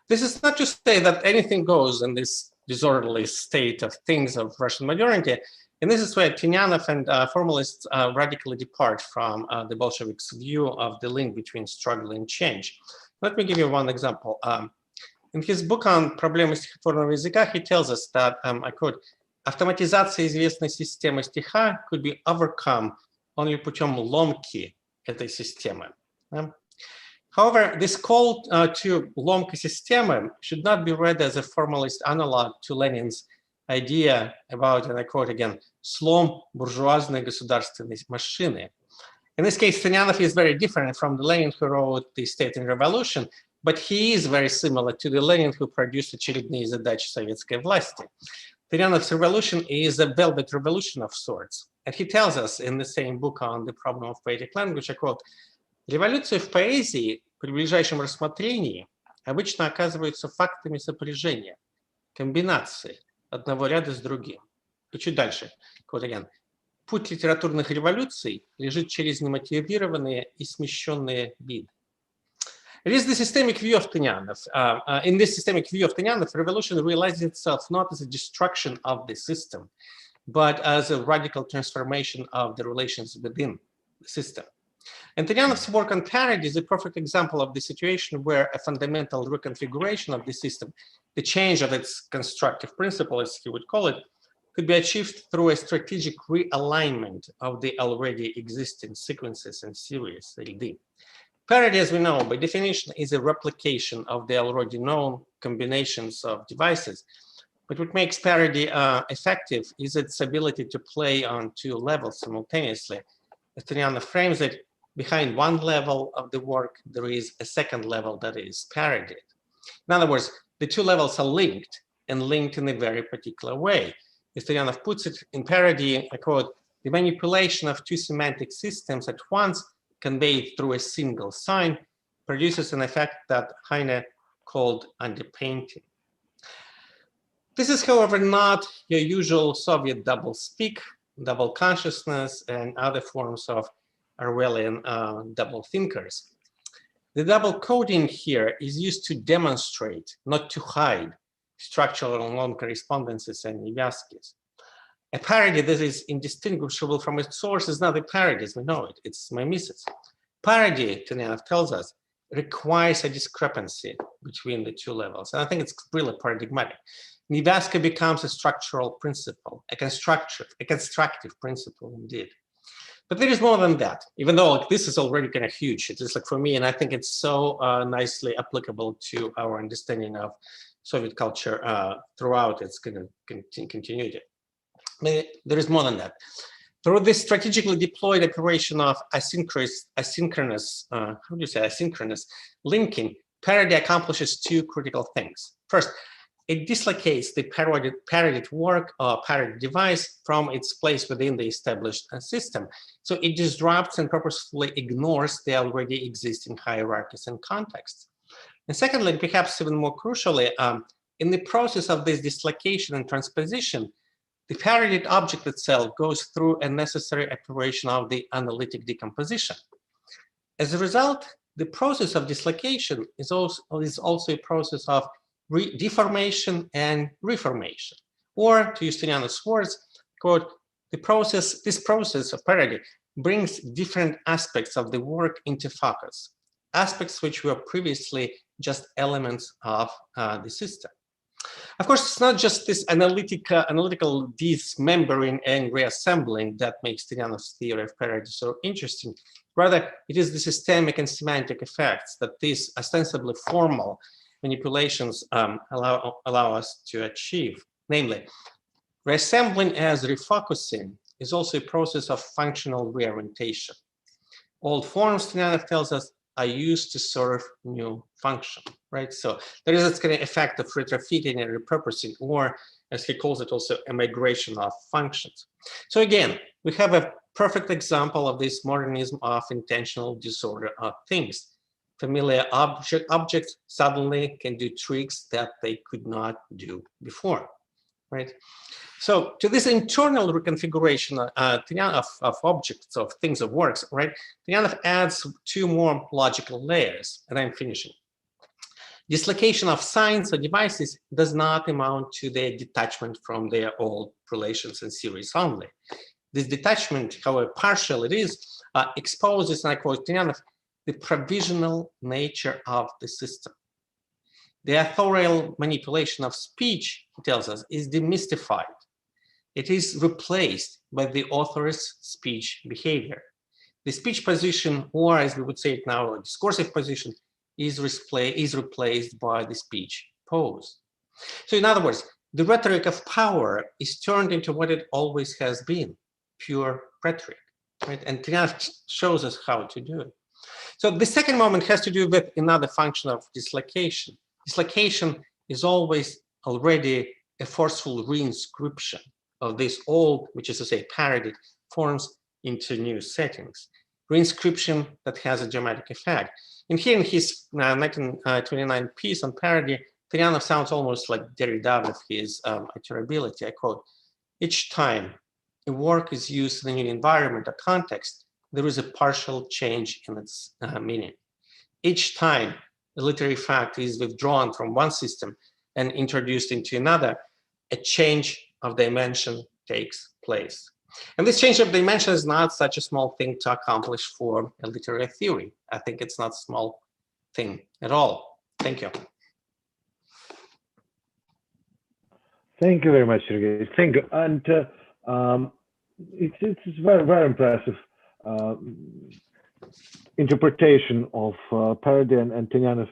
This is not to say that anything goes in this disorderly state of things of Russian modernity, and this is where Tynianov and formalists radically depart from the Bolsheviks' view of the link between struggle and change. Let me give you one example. In his book on проблемы стихотворного языка, he tells us that, I quote, автоматизация известной системы стиха could be overcome only путем ломки этой системы. However, this call to ломка системы should not be read as a formalist analog to Lenin's idea about, and I quote again, слом буржуазной государственной машины. In this case, Tynianov is very different from the Lenin who wrote The State and Revolution, but he is very similar to the Lenin who produced очередные задачи советской власти. Tynianov's revolution is a velvet revolution of sorts. And he tells us in the same book on the problem of poetic language, I quote, революции в поэзии при ближайшем рассмотрении обычно оказываются фактами сопряжения, комбинации одного ряда с другим. И чуть дальше, quote again, путь литературных революций лежит через немотивированные и смещенные виды. It is the systemic view of Tynianov. In this systemic view of Tynianov, revolution realizes itself not as a destruction of the system, but as a radical transformation of the relations within the system. And Tynianov's work on parody is a perfect example of the situation where a fundamental reconfiguration of the system, the change of its constructive principle, as he would call it, could be achieved through a strategic realignment of the already existing sequences and series, LD. Parody, as we know, by definition, is a replication of the already known combinations of devices. But what makes parody effective is its ability to play on two levels simultaneously. As Tynianov frames it, behind one level of the work, there is a second level that is parodied. In other words, the two levels are linked and linked in a very particular way. As Tynianov puts it in parody, I quote, the manipulation of two semantic systems at once conveyed through a single sign produces an effect that Heine called underpainting. This is, however, not your usual Soviet double-speak, double consciousness, and other forms of Orwellian double thinkers. The double coding here is used to demonstrate, not to hide, structural non-correspondences and nevaskis. A parody that is indistinguishable from its source is not a parody, as we know it, it's mimesis. Parody, Tynianov tells us, requires a discrepancy between the two levels, and I think it's really paradigmatic. Nevaska becomes a structural principle, a constructive principle indeed. But there is more than that, even though like, this is already kind of huge. It is like for me, and I think it's so nicely applicable to our understanding of Soviet culture throughout its continuity. There is more than that. Through this strategically deployed operation of asynchronous linking, parody accomplishes two critical things. First, it dislocates the parodied work or parodied device from its place within the established system. So it disrupts and purposefully ignores the already existing hierarchies and contexts. And secondly, perhaps even more crucially, in the process of this dislocation and transposition, the parodied object itself goes through a necessary operation of the analytic decomposition. As a result, the process of dislocation is also a process of deformation and reformation. Or, to use Tynianov's words, quote, this process of parody brings different aspects of the work into focus, aspects which were previously just elements of the system. Of course, it's not just this analytical dismembering and reassembling that makes Tynianov's theory of parody so interesting. Rather, it is the systemic and semantic effects that this ostensibly formal manipulations allow us to achieve. Namely, reassembling as refocusing is also a process of functional reorientation. Old forms, Tynianov tells us, are used to serve new function, right? So there is this kind of effect of retrofitting and repurposing, or as he calls it, also a migration of functions. So again, we have a perfect example of this modernism of intentional disorder of things. Familiar objects suddenly can do tricks that they could not do before, right? So to this internal reconfiguration of objects, of things, of works, right? Tynianov adds two more logical layers, and I'm finishing. Dislocation of signs or devices does not amount to their detachment from their old relations and series only. This detachment, however partial it is, exposes, and I quote Tynianov, the provisional nature of the system. The authorial manipulation of speech, he tells us, is demystified. It is replaced by the author's speech behavior. The speech position, or as we would say it now, a discursive position, is replaced by the speech pose. So in other words, the rhetoric of power is turned into what it always has been, pure rhetoric, right? And Tynianov shows us how to do it. So the second moment has to do with another function of dislocation. Dislocation is always already a forceful reinscription of this old, which is to say parodied, forms into new settings. Reinscription that has a dramatic effect. And here in his 1929 piece on parody, Tynianov sounds almost like Derrida with his iterability. I quote, each time a work is used in a new environment or context, there is a partial change in its meaning. Each time a literary fact is withdrawn from one system and introduced into another, a change of dimension takes place. And this change of dimension is not such a small thing to accomplish for a literary theory. I think it's not a small thing at all. Thank you. Thank you very much, Sergei. Thank you. And it's very, very impressive interpretation of parody and Tynianov.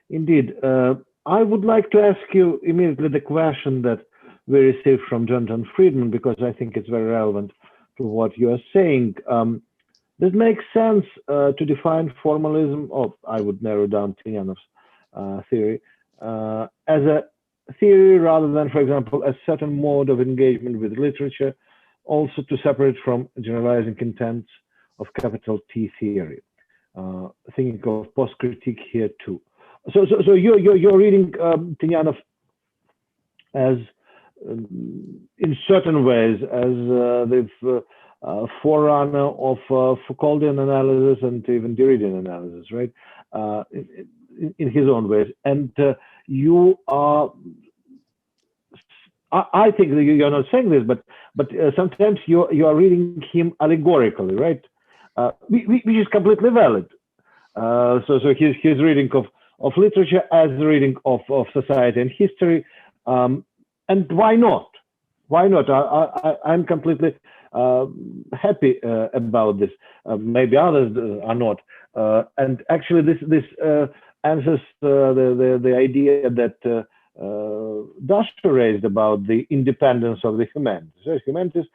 Indeed, I would like to ask you immediately the question that we received from Jonathan Friedman, because I think it's very relevant to what you are saying. Does it make sense to define formalism, or I would narrow down Tynianov's theory, as a theory rather than, for example, a certain mode of engagement with literature, also to separate from generalizing contents of capital T theory? Thinking of post-critique here too. So you're reading Tynianov as, in certain ways, as the forerunner of Foucauldian analysis and even Derridian analysis, right? In his own ways. And you are, I think that you're not saying this, but sometimes you are reading him allegorically, right? Which is completely valid. So his reading of literature as the reading of society and history. And why not? Why not? I'm completely happy about this. Maybe others are not. And actually, this answers the idea that Dasha raised about the independence of the humanities. So humanities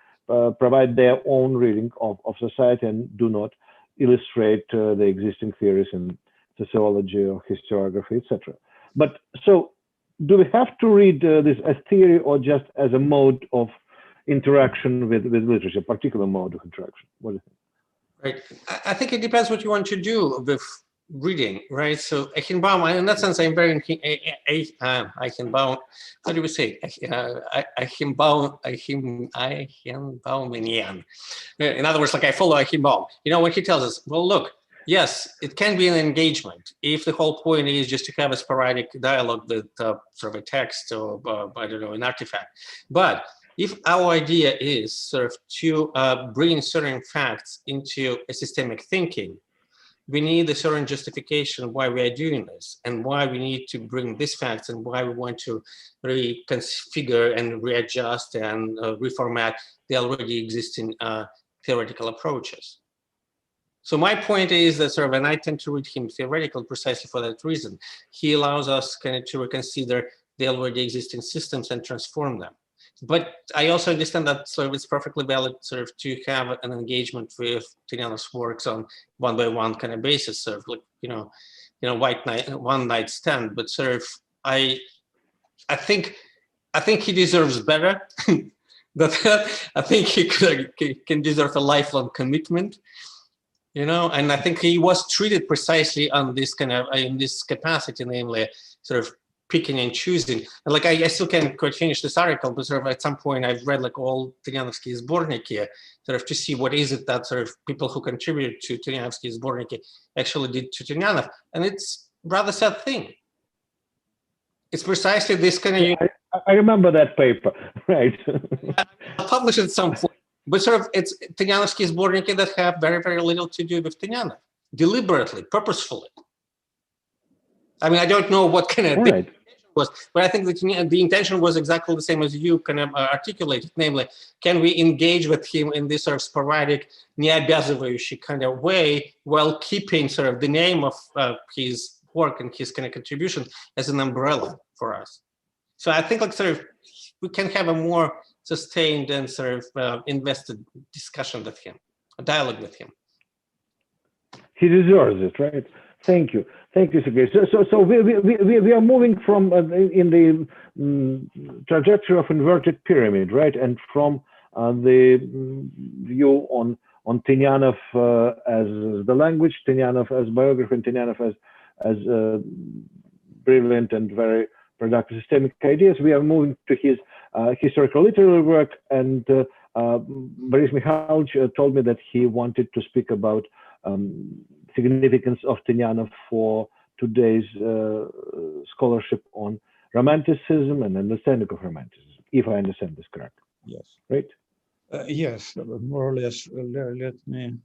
provide their own reading of society and do not illustrate the existing theories in sociology or historiography, etc. But so, do we have to read this as theory or just as a mode of interaction with literature, a particular mode of interaction? What do you think? Right. I think it depends what you want to do with reading, right? So Eichenbaum, in that sense, I'm very Eichenbaum. How do we say? Eichenbauminian. In other words, like I follow Eichenbaum. You know, when he tells us, well, look, yes, it can be an engagement if the whole point is just to have a sporadic dialogue with sort of a text or I don't know, an artifact. But if our idea is sort of to bring certain facts into a systemic thinking, we need a certain justification why we are doing this and why we need to bring these facts and why we want to reconfigure and readjust and reformat the already existing theoretical approaches. So my point is that sort of, and I tend to read him theoretical precisely for that reason. He allows us kind of to reconsider the already existing systems and transform them. But I also understand that sort of it's perfectly valid sort of to have an engagement with Tynianov's works on one-by-one kind of basis, sort of like, one night stand. But sort of, I think he deserves better. But I think he can deserve a lifelong commitment, and I think he was treated precisely on this kind of, in this capacity, namely sort of picking and choosing. And like, I still can't quite finish this article, but sort of at some point I've read like all Tynianovsky Sborniki, sort of to see what is it that sort of people who contributed to Tynianovsky Sborniki actually did to Tynianov. And it's a rather sad thing. It's precisely this kind of... I remember that paper, right? I'll publish it at some point. But sort of it's Tynianovsky Sborniki that have very, very little to do with Tynianov, deliberately, purposefully. I mean, I don't know what kind of thing was, but I think that the intention was exactly the same as you kind of articulated, namely, can we engage with him in this sort of sporadic, необязывающий kind of way, while keeping sort of the name of his work and his kind of contribution as an umbrella for us. So I think like sort of we can have a more sustained and sort of invested discussion with him, a dialogue with him. He deserves it, right? Thank you, Sergei. So we are moving from in the trajectory of inverted pyramid, right? And from the view on Tynianov as the language, Tynianov as biography, and Tynianov as brilliant and very productive systemic ideas. We are moving to his historical literary work, and Boris Mikhailovich told me that he wanted to speak about significance of Tynianov for today's scholarship on Romanticism and understanding of Romanticism, if I understand this correctly. Yes. Right? Yes, more or less. Let me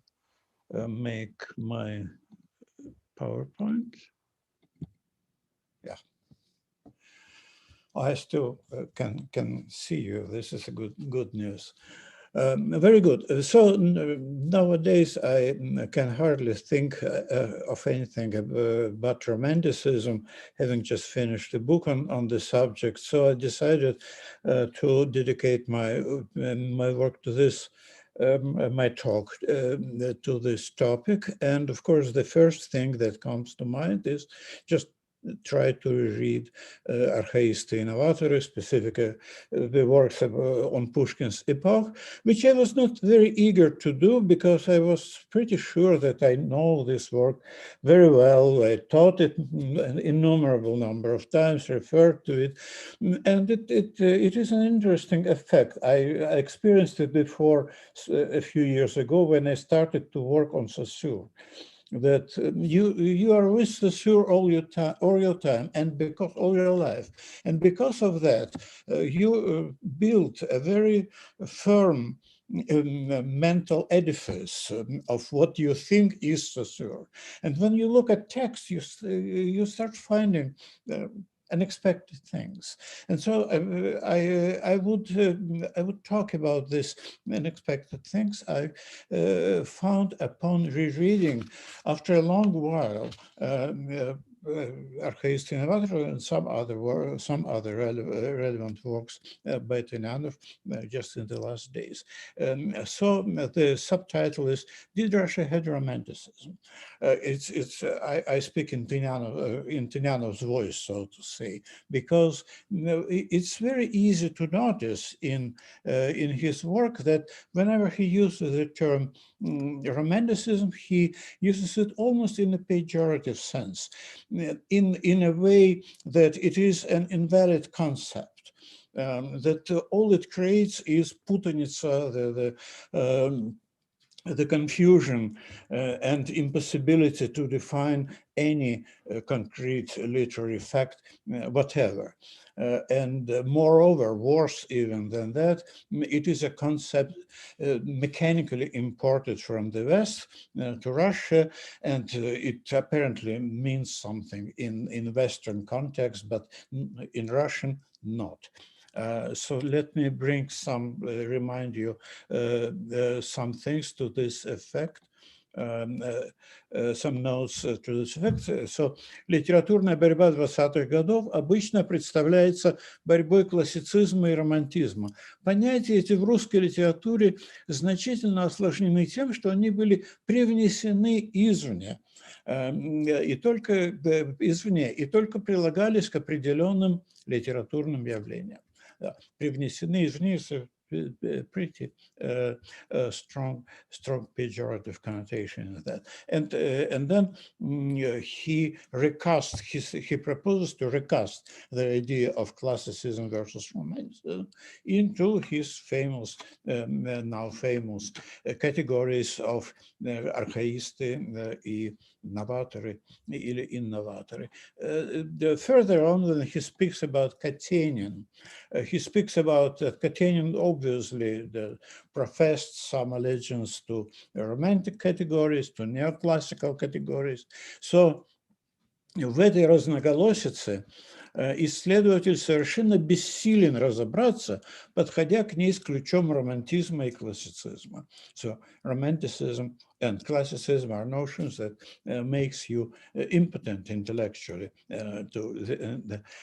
make my PowerPoint. Yeah. I still can see you. This is a good news. Very good. So nowadays I can hardly think of anything but Romanticism, having just finished a book on the subject. So I decided to dedicate my work to this, my talk to this topic. And of course, the first thing that comes to mind is just try to read Archaisты и Novaторы, specifically the works on Pushkin's epoch, which I was not very eager to do because I was pretty sure that I know this work very well. I taught it an innumerable number of times, referred to it, and it is an interesting effect. I experienced it before a few years ago when I started to work on Saussure. That you are with Saussure all your time, and because all your life, and because of that, you build a very firm mental edifice of what you think is Saussure. And when you look at text, you start finding unexpected things, and so I would talk about this unexpected things I found upon rereading after a long while Archaisты и Novaторы and some other relevant works by Tynianov just in the last days. So the subtitle is "Did Russia Had Romanticism?" I speak in Tynianov's voice, so to say, because it's very easy to notice in his work that whenever he uses the term Romanticism, he uses it almost in a pejorative sense, in a way that it is an invalid concept, that all it creates is putaniца, the confusion and impossibility to define any concrete literary fact, whatever. And moreover, worse even than that, it is a concept mechanically imported from the West to Russia, and it apparently means something in Western context, but in Russian, not. So let me bring remind you some things to this effect. some notes to this effect. So, литературная борьба 20-х годов обычно представляется борьбой классицизма и романтизма. Понятия эти в русской литературе значительно осложнены тем, что они были привнесены извне, и только прилагались к определенным литературным явлениям. Привнесены извне pretty strong pejorative connotation in that, and then he proposes to recast the idea of classicism versus romanticism into his famous now famous categories of archaisты и новаторы или инноваторы. Further on, when he speaks about Katenin, he speaks about Katenin obviously professed some allegiance to romantic categories, to neoclassical categories. So в этой разноголосице исследователь совершенно бессилен разобраться, подходя к ней с ключом романтизма и классицизма. So romanticism and classicism are notions that makes you impotent intellectually,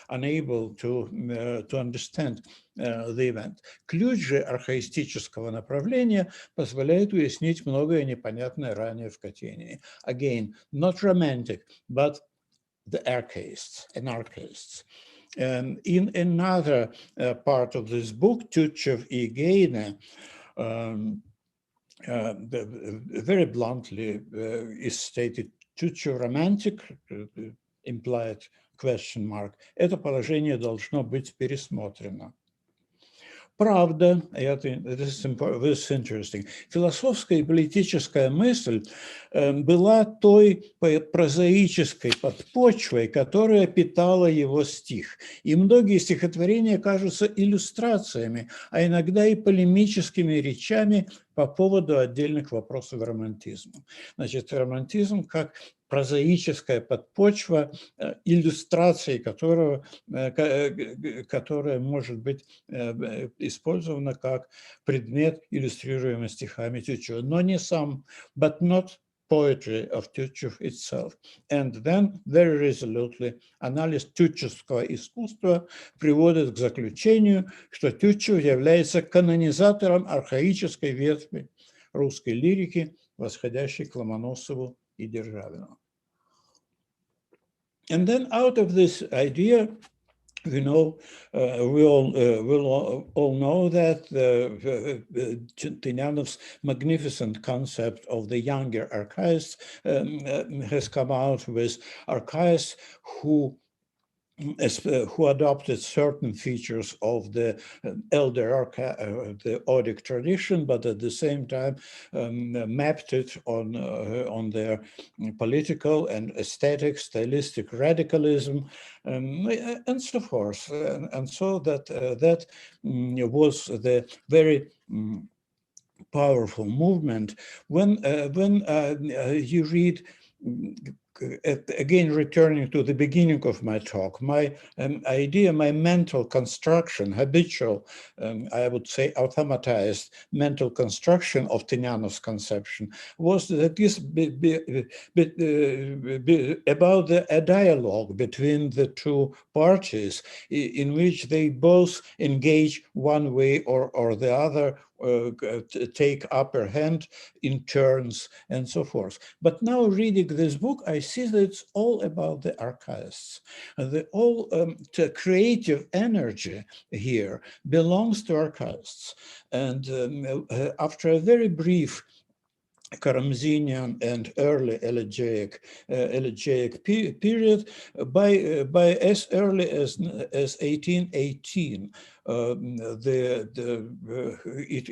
unable to understand the event. Ключ же архаистического направления позволяет уяснить многое непонятное ранее в Катении. Again, not romantic, but the anarchists. In another part of this book, Tyutchev и Гейне, very bluntly is stated, Tyutchev romantic, implied question mark, это положение должно быть пересмотрено. Правда, this is interesting, философская и политическая мысль была той прозаической подпочвой, которая питала его стих. И многие стихотворения кажутся иллюстрациями, а иногда и полемическими речами по поводу отдельных вопросов романтизма. Значит, романтизм как прозаическая подпочва, иллюстрацией которая может быть использована как предмет, иллюстрируемый стихами Тютчева, но не сам, but not poetry of Tyutchev itself. And then, very resolutely, анализ тютчевского искусства приводит к заключению, что Тютчев является канонизатором архаической ветви русской лирики, восходящей к Ломоносову и Державину. And then out of this idea, we know, we all know that Tynianov's magnificent concept of the younger archaists has come out with archaists who adopted certain features of the elder the Odic tradition, but at the same time mapped it on their political and aesthetic, stylistic radicalism, and so forth. And so that was the very powerful movement. When you read, again, returning to the beginning of my talk, my idea, my mental construction, habitual, I would say automatized mental construction of Tynianov's conception was that this about a dialogue between the two parties in which they both engage one way or the other, take upper hand in turns and so forth. But now reading this book, I see that it's all about the archaists. The all creative energy here belongs to archaists. And after a very brief Karamzinian and early elegiac period, by as early as 1818,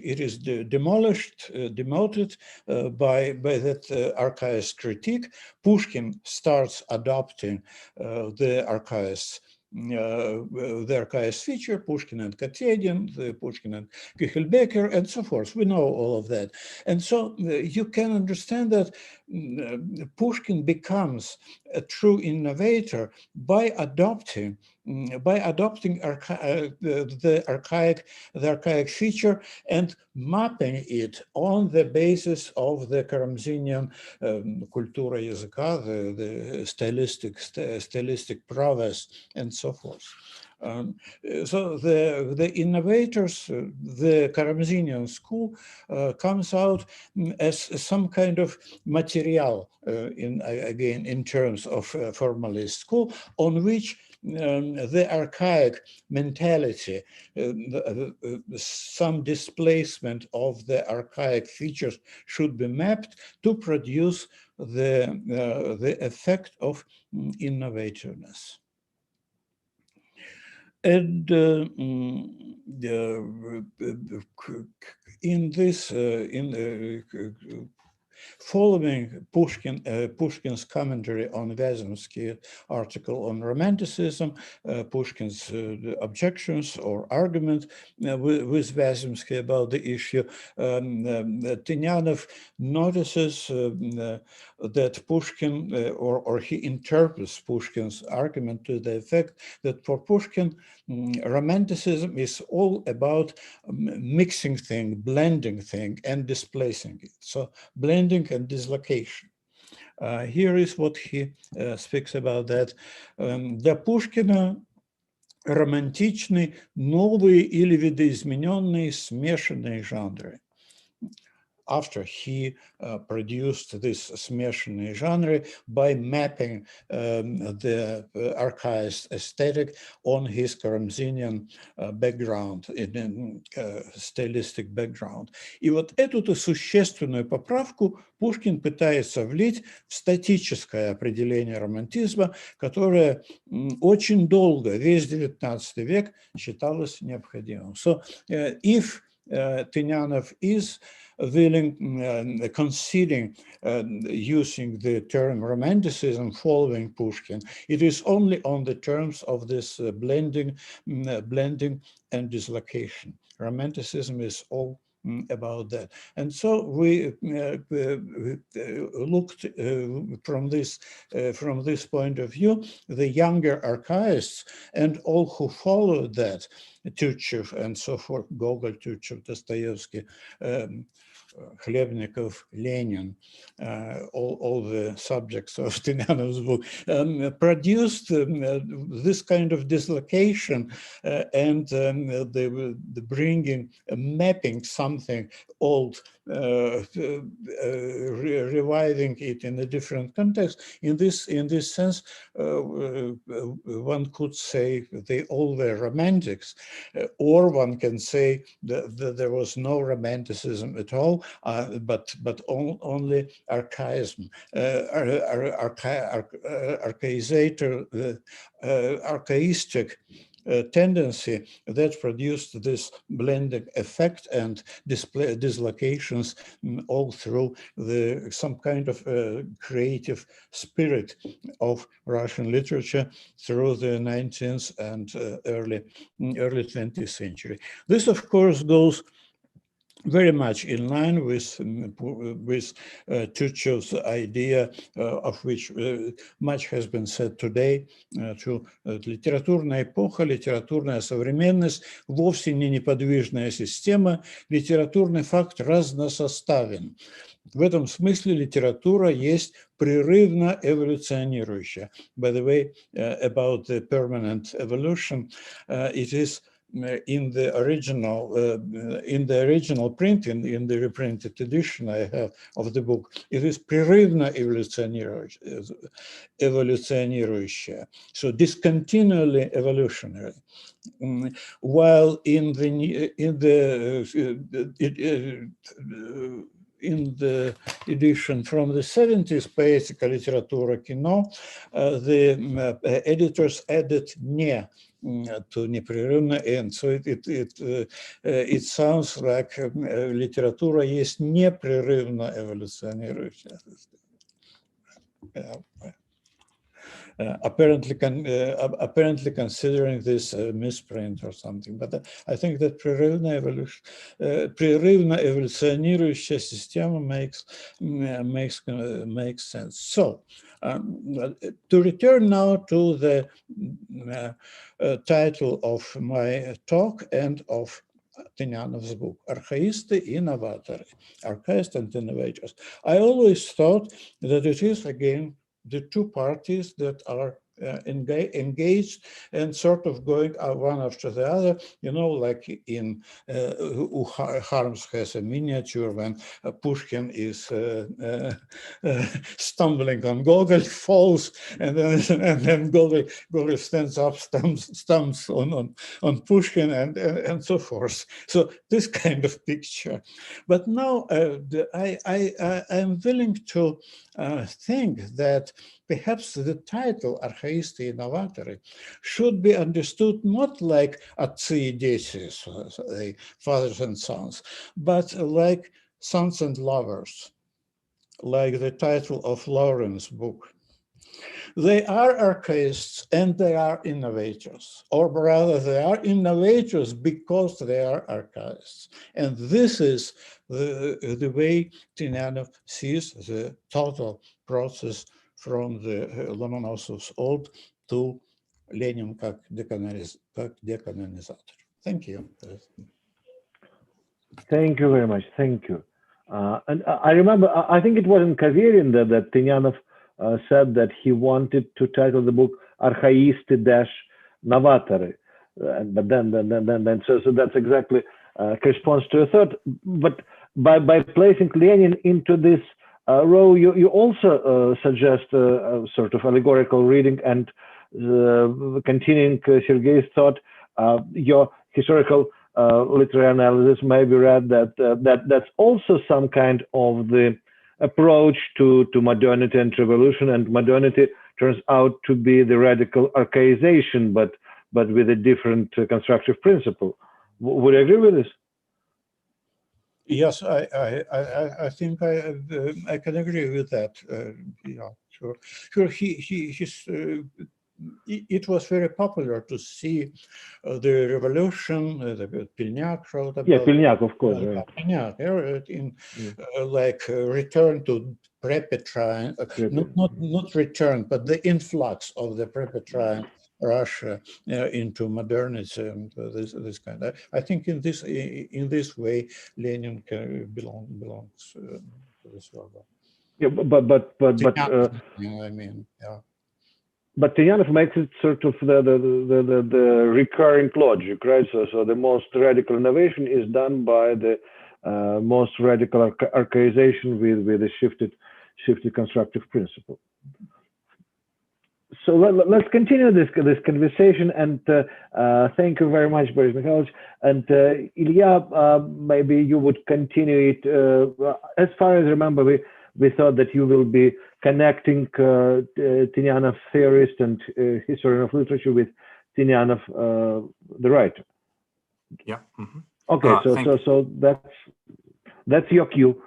it is demoted by that archaist critique. Pushkin starts adopting the archaists. The archaist feature, Pushkin and Katenin, the Pushkin and Küchelbecker, and so forth. We know all of that. And so you can understand that Pushkin becomes a true innovator by adopting by adopting the archaic feature and mapping it on the basis of the Karamzinian kultura языка, the stylistic prowess, and so forth. So the innovators, the Karamzinian school, comes out as some kind of material, again, in terms of formalist school, on which the archaic mentality, some displacement of the archaic features should be mapped to produce the effect of innovativeness. And in this, following Pushkin's commentary on Vazemsky article on Romanticism, Pushkin's objections or argument with Vazemsky about the issue, Tynianov notices that Pushkin, or he interprets Pushkin's argument to the effect that for Pushkin, Romanticism is all about mixing thing, blending thing, and displacing it. So blending and dislocation. Here is what he speaks about that. Для Пушкина романтичны новые или видоизмененные смешанные жанры. After he produced this смешанные жанры by mapping the archaist aesthetic on his Karamzinian background, stylistic background. И вот эту-то существенную поправку Пушкин пытается влить в статическое определение романтизма, которое очень долго, весь XIX век, считалось необходимым. So if Tynianov is conceding using the term romanticism following Pushkin, it is only on the terms of this blending and dislocation. Romanticism is all about that. And so we looked from this point of view, the younger archaists and all who followed that, Turchev and so forth, Gogol, Turchev, Dostoevsky, Khlebnikov, Lenin, all the subjects of Tynianov's book, produced this kind of dislocation and the bringing, mapping something old, reviving it in a different context. In this sense, one could say they all were romantics, or one can say that there was no romanticism at all, but only archaism, archaistic tendency that produced this blending effect and dislocations all through some kind of creative spirit of Russian literature through the 19th and early 20th century. This, of course, goes very much in line with Turchev's idea, of which much has been said today, to литературная эпоха, литературная современность, вовсе не неподвижная система, литературный факт разносоставен. В этом смысле литература есть прерывно эволюционирующая. By the way, about the permanent evolution, it is in the original print, in the reprinted edition I have of the book, it is прерывно эволюционирующая, so discontinually evolutionary. While in the edition from the 70s, Поэтика, литература, кино, the editors added «не» to непрерывно «and». So it sounds like литература есть непрерывно эволюционирующая. apparently considering this a misprint or something. But I think that прерывно эволюционирующая система makes sense. So to return now to the title of my talk and of Tynianov's book, Archaisты и Novatori, Archaists and Innovators. I always thought that it is, again, the two parties that are engaged and sort of going one after the other, you know, like in Harms has a miniature when Pushkin is stumbling on Gogol, falls, and then Gogol stands up, stumps on Pushkin, and so forth. So this kind of picture. But now I'm willing to think that perhaps the title Archaisты и Novatori should be understood not like Отцы и Дети, the fathers and sons, but like sons and lovers, like the title of Lauren's book. They are archaists and they are innovators, or rather they are innovators because they are archaists. And this is the way Tynianov sees the total process from the Lomonosov's Ode to Lenin как decanonizator. Thank you. Thank you very much. Thank you. And I remember, I think it was in Kaverin that Tynianov said that he wanted to title the book Archaisты-Novatori. But then so that's exactly corresponds to a third. But by placing Lenin into this row, you also suggest a sort of allegorical reading and continuing Sergei's thought. Your historical literary analysis may be read that's also some kind of the approach to modernity and revolution, and modernity turns out to be the radical archaization, but with a different constructive principle. Would you agree with this? Yes, I think I can agree with that. Yeah, sure. It was very popular to see the revolution. Pilniak wrote about. Yeah, Pilniak, of course. Pilniak, like return to pre-Petrine, not return, but the influx of the pre-Petrine Russia into modernity and this kind. I think in this way, Lenin belongs to this order. Yeah, but I mean, yeah. But Tynianov makes it sort of the recurring logic, right? So the most radical innovation is done by the most radical archaization with a shifted constructive principle. So let's continue this conversation, and thank you very much, Boris Mikhailovich. And Ilya, maybe you would continue it. As far as I remember, we thought that you will be connecting Tynianov, theorist and historian of literature, with Tynianov, the writer. Yeah. Mm-hmm. Okay, so that's your cue.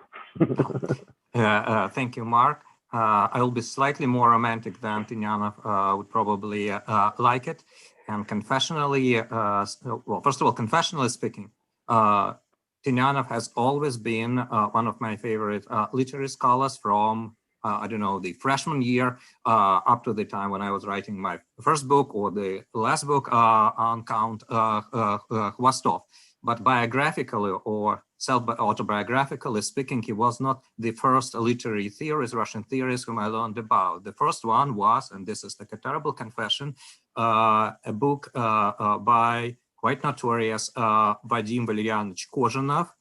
Thank you, Mark. I'll be slightly more romantic than Tynianov would probably like it. And confessionally, well, first of all, confessionally speaking, Tynianov has always been one of my favorite literary scholars from, I don't know, the freshman year up to the time when I was writing my first book or the last book on Count Khvostov. But biographically or self-autobiographically speaking, he was not the first literary theorist, Russian theorist whom I learned about. The first one was, and this is like a terrible confession, a book by quite notorious Vadim Valerianovich Kozhinov,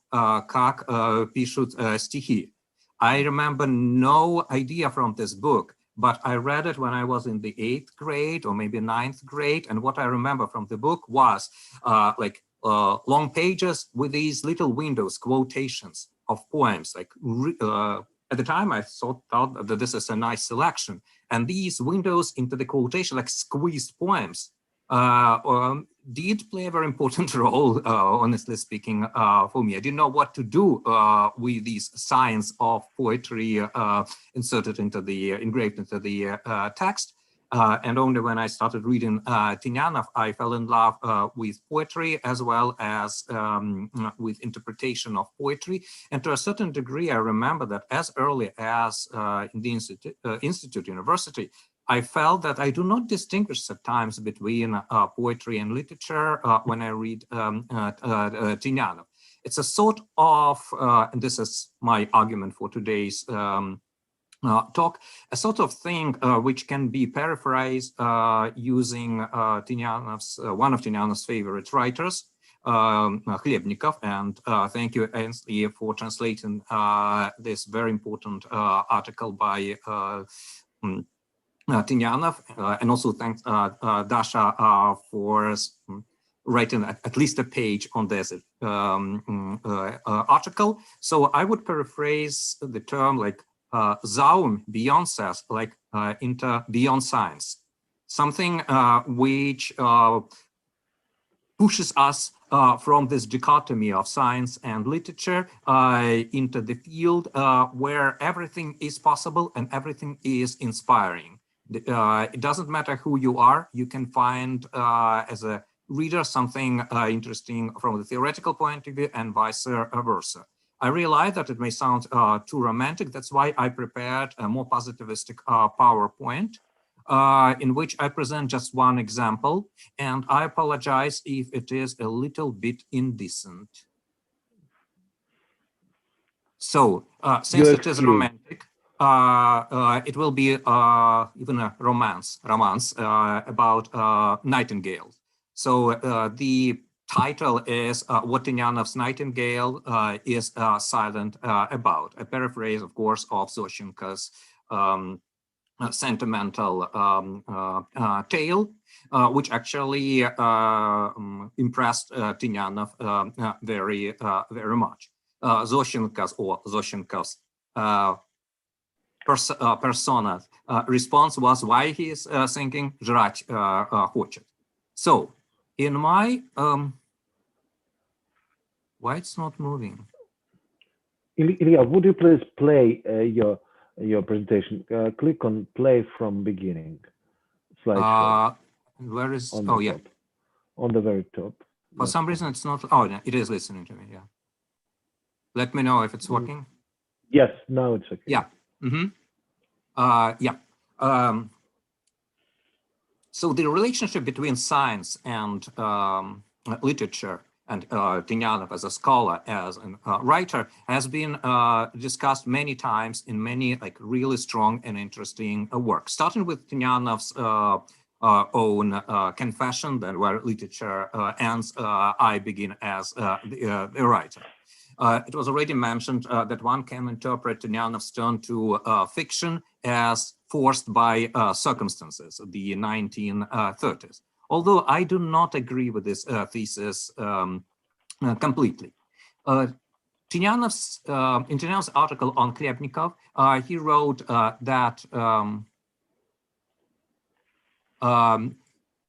Как пишут стихи. I remember no idea from this book, but I read it when I was in the 8th grade or maybe 9th grade. And what I remember from the book was long pages with these little windows, quotations of poems. Like at the time, I thought that this is a nice selection. And these windows into the quotation, like squeezed poems, did play a very important role, honestly speaking, for me. I didn't know what to do with these signs of poetry engraved into the text. And only when I started reading Tynianov, I fell in love with poetry as well as with interpretation of poetry. And to a certain degree, I remember that as early as in the institute university, I felt that I do not distinguish at times between poetry and literature when I read Tynianov. It's a sort of, and this is my argument for today's talk, a sort of thing which can be paraphrased using Tynianov's, one of Tynianov's favorite writers, Khlebnikov, and thank you, Ainsley, for translating this very important article by Tynianov, and also thanks Dasha for writing at least a page on this article. So I would paraphrase the term like Zaum beyond sense, like beyond science, something which pushes us from this dichotomy of science and literature into the field where everything is possible and everything is inspiring. It doesn't matter who you are, you can find as a reader something interesting from the theoretical point of view and vice versa. I realize that it may sound too romantic. That's why I prepared a more positivistic PowerPoint in which I present just one example. And I apologize if it is a little bit indecent. So since it is romantic, it will be even a romance about nightingales. So the title is What Tynianov's Nightingale is Silent About, a paraphrase, of course, of Zoshenko's sentimental tale, which actually impressed Tynianov very much. Zoshenko's persona's response was why he is thinking «Жрать хочет». So, in my, why it's not moving? Ilya, would you please play your presentation? Click on play from beginning. Slideshow. Where is, on yeah. Top. On the very top. For some reason it's not, oh, no, it is listening to me, yeah. Let me know if it's working. Yes, now it's okay. Yeah. Mm-hmm. Yeah. So the relationship between science and literature and Tynianov as a scholar, as a writer, has been discussed many times in many like really strong and interesting works, starting with Tynianov's own confession that where literature ends, I begin as the writer. It was already mentioned that one can interpret Tynianov's turn to fiction as forced by circumstances of the 1930s. Although I do not agree with this thesis completely. In Tynianov's article on Khlebnikov, he wrote that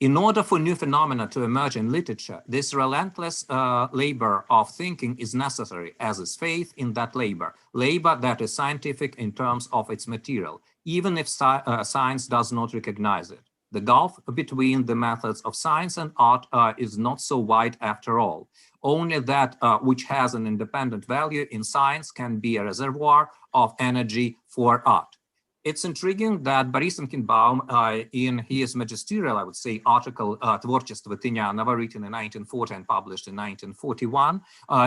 in order for new phenomena to emerge in literature, this relentless labor of thinking is necessary, as is faith in that labor that is scientific in terms of its material, even if science does not recognize it. The gulf between the methods of science and art is not so wide after all. Only that which has an independent value in science can be a reservoir of energy for art. It's intriguing that Boris Ankenbaum, in his magisterial, I would say, article Творчество Tynianova, written in 1940 and published in 1941,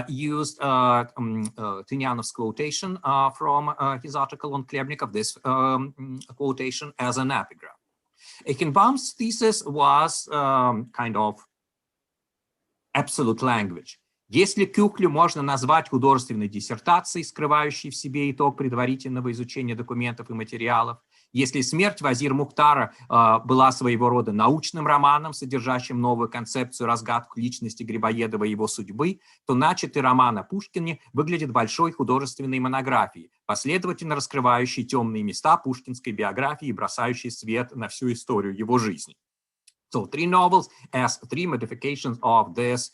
used Tynianov's quotation from his article on Khlebnikov, this quotation as an epigraph. Ankenbaum's thesis was kind of absolute language. Если Кюхлю можно назвать художественной диссертацией, скрывающей в себе итог предварительного изучения документов и материалов, если «Смерть Вазир Мухтара» была своего рода научным романом, содержащим новую концепцию разгадку личности Грибоедова и его судьбы, то начатый роман о Пушкине выглядит большой художественной монографией, последовательно раскрывающей темные места пушкинской биографии и бросающей свет на всю историю его жизни. So 3 novels as 3 modifications of this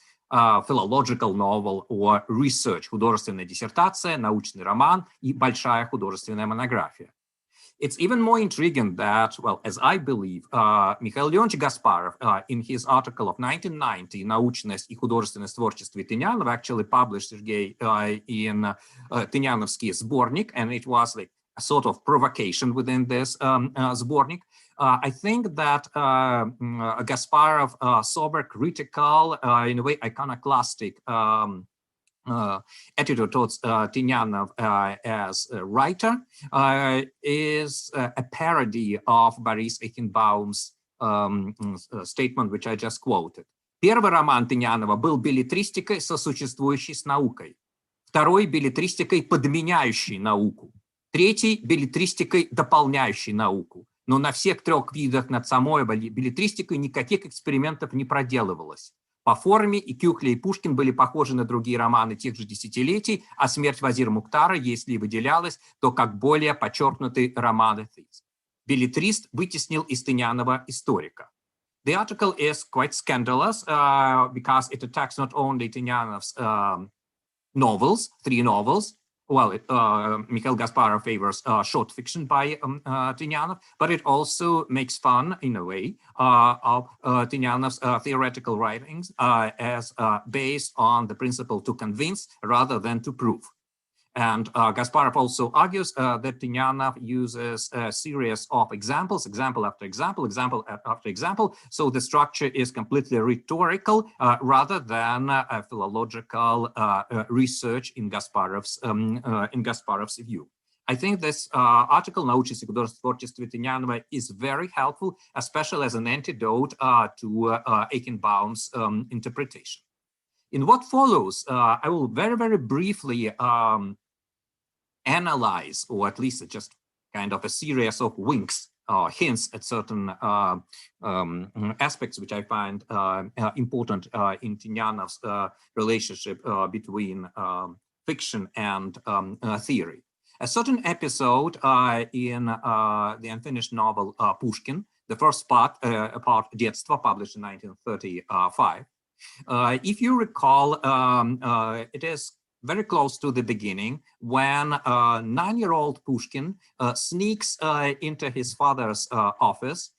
philological novel or research, художественная диссертация, научный роман и большая художественная монография. It's even more intriguing that, well, as I believe, Mikhail Leonovich Gasparov, in his article of 1990, «Научность и художественность в творчестве Тынянова», actually published Sergei in Tynianovsky сборник, and it was like a sort of provocation within this сборник. I think that Gasparov, sober, critical, in a way iconoclastic attitude towards Tynyanov as a writer is a parody of Boris Eichenbaum's statement, which I just quoted. Первый роман Тынянова был беллетристикой, сосуществующей с наукой. Второй — беллетристикой, подменяющей науку. Третий — беллетристикой, дополняющей науку. Но на всех трех видах над самой беллетристикой никаких экспериментов не проделывалось. По форме и Кюхля, и Пушкин были похожи на другие романы тех же десятилетий, а «Смерть Вазира Мухтара», если и выделялась, то как более подчеркнутый роман «Эфис». Беллетрист вытеснил из Тынянова историка. The article is quite scandalous because it attacks not only Tynyanov's novels, 3 novels. Well, Mikhail Gasparov favors short fiction by Tynyanov, but it also makes fun, in a way, of Tynyanov's theoretical writings as based on the principle to convince rather than to prove. And Gasparov also argues that Tynyanov uses a series of examples, example after example, example after example. So the structure is completely rhetorical rather than a philological research in Gasparov's view. I think this article, «Научность и художественное творчество Тынянова», is very helpful, especially as an antidote to Eichenbaum's interpretation. In what follows, I will very, very briefly analyze, or at least just kind of a series of winks, hints at certain aspects which I find important in Tynyanov's relationship between fiction and theory. A certain episode in the unfinished novel Pushkin, the first part, Детство, published in 1935. If you recall, it is very close to the beginning when 9-year-old Pushkin sneaks into his father's office.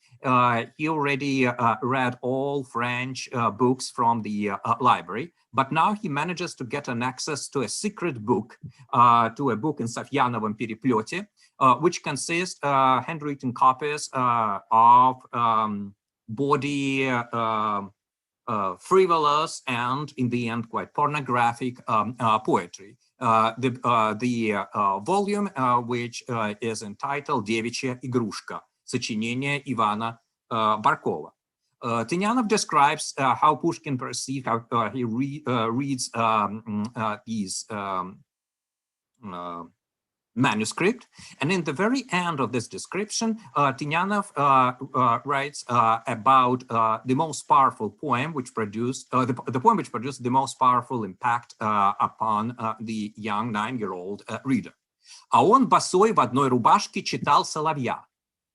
He already read all French books from the library, but now he manages to get an access to a secret book, to a book in Safyanovом переплете, which consists handwritten copies of body frivolous and, in the end, quite pornographic poetry. The volume, which is entitled «Девичья игрушка», сочинение Ивана Barkova. Tynyanov describes how Pushkin perceived, how he reads these manuscript, and in the very end of this description, Tynyanov writes about the most powerful poem which produced the poem which produced the most powerful impact upon the young 9-year-old reader. А он босой в одной рубашке читал соловья.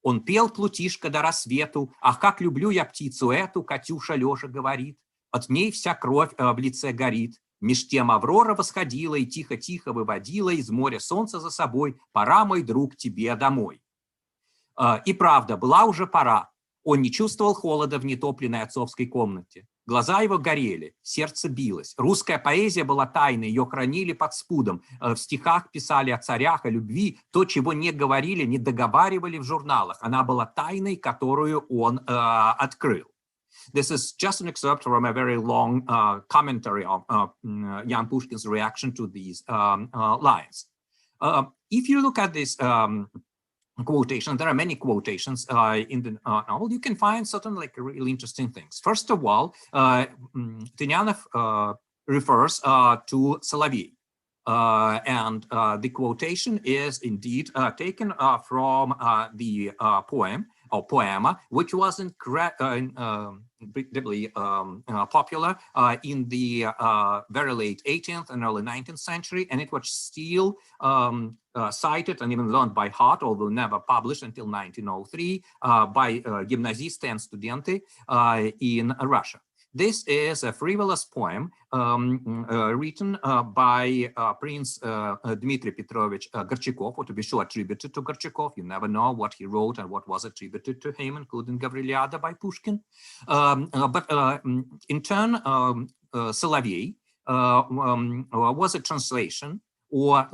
Он пел плутишка до рассвету. Ах, как люблю я птицу эту, Катюша Лёша говорит. От ней вся кровь в лице горит. Меж тем Аврора восходила и тихо-тихо выводила из моря солнца за собой. Пора, мой друг, тебе домой. И правда, была уже пора. Он не чувствовал холода в нетопленной отцовской комнате. Глаза его горели, сердце билось. Русская поэзия была тайной, ее хранили под спудом. В стихах писали о царях, о любви. То, чего не говорили, не договаривали в журналах. Она была тайной, которую он открыл. This is just an excerpt from a very long commentary of Jan Pushkin's reaction to these lines. If you look at this quotation, there are many quotations in the novel, you can find certain like really interesting things. First of all, Tynyanov refers to Solovey. And the quotation is indeed taken from the poem or poema, which was incredibly popular in the very late 18th and early 19th century, and it was still cited and even learned by heart, although never published until 1903 by gymnazisты and studenti in Russia. This is a frivolous poem written by Prince Dmitry Petrovich Gorchakov, or to be sure attributed to Gorchakov. You never know what he wrote and what was attributed to him, including Gavriliada by Pushkin. But in turn, Solovey was a translation, or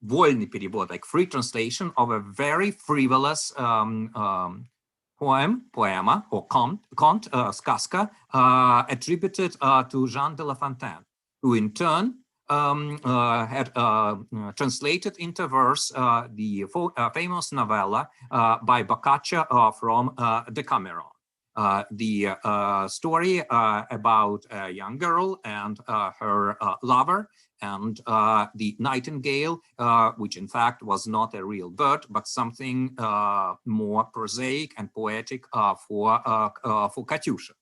вольный перевод, like free translation of a very frivolous poema, or conte, сказка, attributed to Jean de La Fontaine, who in turn had translated into verse the famous novella by Boccaccio from Decameron. The story about a young girl and her lover, and the nightingale, which in fact was not a real bird, but something more prosaic and poetic for Katyusha.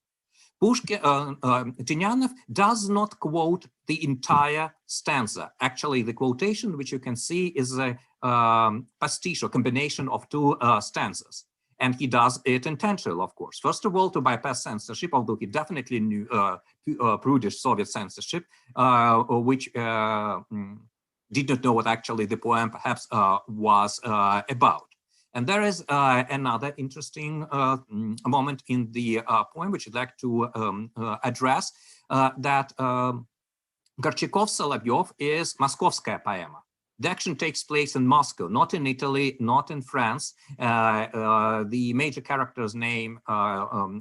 Tynianov does not quote the entire stanza. Actually, the quotation which you can see is a pastiche, or combination of two stanzas. And he does it intentionally, of course. First of all, to bypass censorship, although he definitely knew prudish Soviet censorship, which did not know what actually the poem perhaps was about. And there is another interesting moment in the poem which I'd like to address, that Gorchakov's Solovyev is Moskovskaya poema. The action takes place in Moscow, not in Italy, not in France. The major characters' name are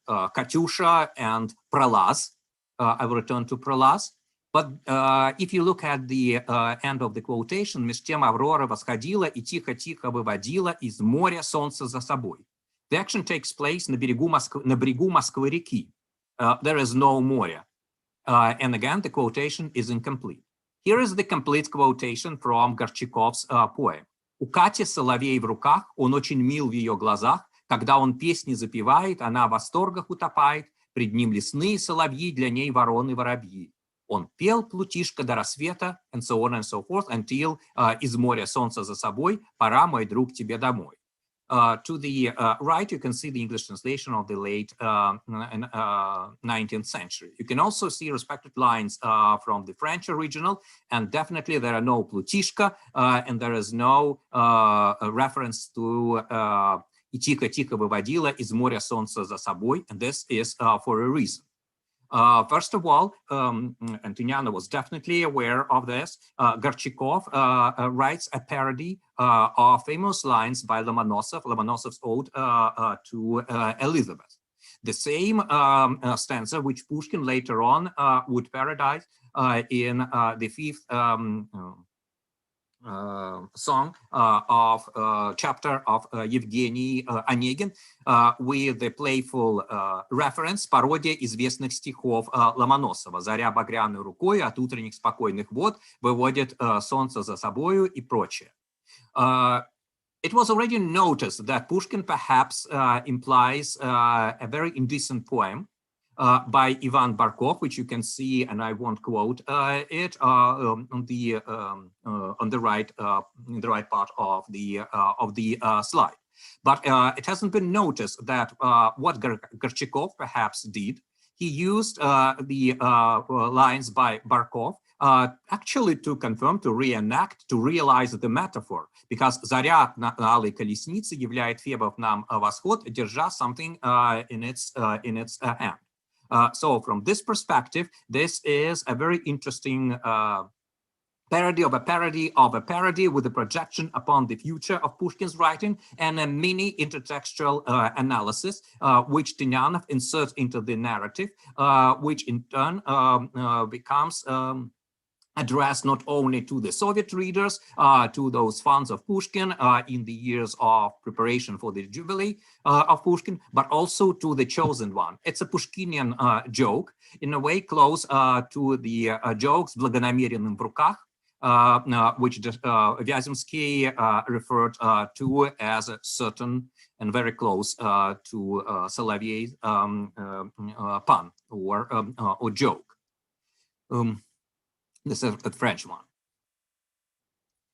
Katyusha and Prolaz. I will return to Prolaz. But if you look at the end of the quotation, «Меж тем Аврора восходила и тихо-тихо выводила из моря солнце за собой». The action takes place на берегу Москвы-реки. There is no море. And again, the quotation is incomplete. Here is the complete quotation from Gorchakov's poem. «У Кати соловей в руках, он очень мил в ее глазах, когда он песни запевает, она в восторгах утопает, пред ним лесные соловьи, для ней вороны воробьи. Он пел плутишка до рассвета», and so on and so forth, until «Из моря солнца за собой, пора, мой друг, тебе домой». To the right, you can see the English translation of the late 19th century. You can also see respected lines from the French original, and definitely there are no plutishka, and there is no reference to «И тихо-тихо выводила из моря солнца за собой», and this is for a reason. First of all, and Tynianov was definitely aware of this, Gorchakov writes a parody of famous lines by Lomonossov's ode to Elizabeth. The same stanza which Pushkin later on would parodize in the fifth song of chapter of Evgeny Onegin, with the playful reference, пародия известных стихов Ломоносова. «Заря багряной рукой от утренних спокойных вод выводит солнце за собою» и прочее. It was already noticed that Pushkin perhaps implies a very indecent poem by Ivan Barkov, which you can see, and I won't quote it, on the right, in the right part of the slide. But it hasn't been noticed that what Gorchakov perhaps did, he used the lines by Barkov actually to confirm, to reenact, to realize the metaphor, because «Заря на алой колеснице являет Фебов нам восход, держа something in its hand». So from this perspective, this is a very interesting parody of a parody of a parody, with a projection upon the future of Pushkin's writing, and a mini intertextual analysis, which Tynianov inserts into the narrative, which in turn becomes addressed not only to the Soviet readers, to those fans of Pushkin in the years of preparation for the Jubilee of Pushkin, but also to the chosen one. It's a Pushkinian joke, in a way close to the jokes «Благонамеренным в руках», which Vyazemsky referred to as a certain and very close to Solovy's pun or joke. This is a French one.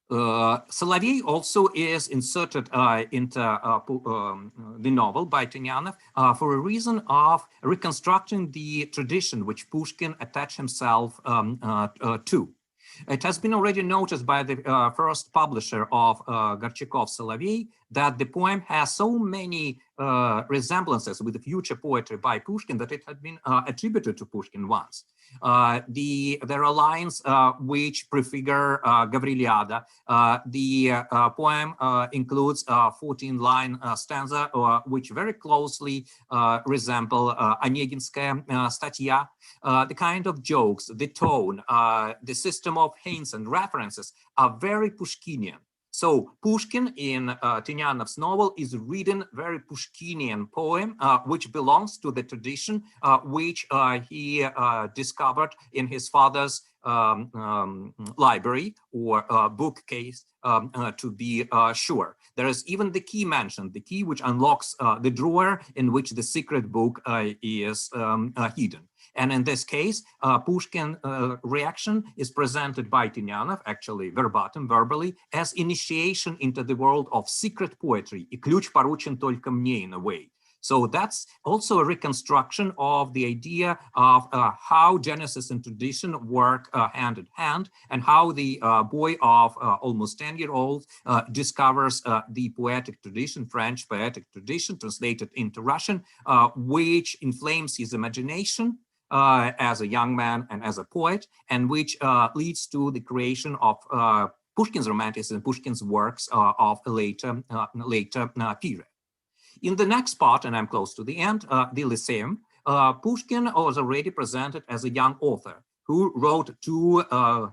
Solovey also is inserted into the novel by Tynianov for a reason of reconstructing the tradition which Pushkin attached himself to. It has been already noticed by the first publisher of Gorchakov, Solovey, that the poem has so many resemblances with the future poetry by Pushkin that it had been attributed to Pushkin once. There are lines which prefigure Gavriliada. The poem includes a 14-line stanza which very closely resemble Oneginskaya statya. The kind of jokes, the tone, the system of hints and references are very Pushkinian. So Pushkin in Tynianov's novel is reading very Pushkinian poem, which belongs to the tradition which he discovered in his father's library or bookcase, to be sure. There is even the key mentioned, the key which unlocks the drawer in which the secret book is hidden. And in this case, Pushkin reaction is presented by Tynianov, actually verbatim, verbally, as initiation into the world of secret poetry, и ключ поручен только мне, in a way. So that's also a reconstruction of the idea of how Genesis and tradition work hand in hand, and how the boy of almost 10-year-old discovers the poetic tradition, French poetic tradition, translated into Russian, which inflames his imagination as a young man and as a poet, and which leads to the creation of Pushkin's Romanticism and Pushkin's works of a later period. In the next part, and I'm close to the end, the Lyceum, Pushkin was already presented as a young author who wrote two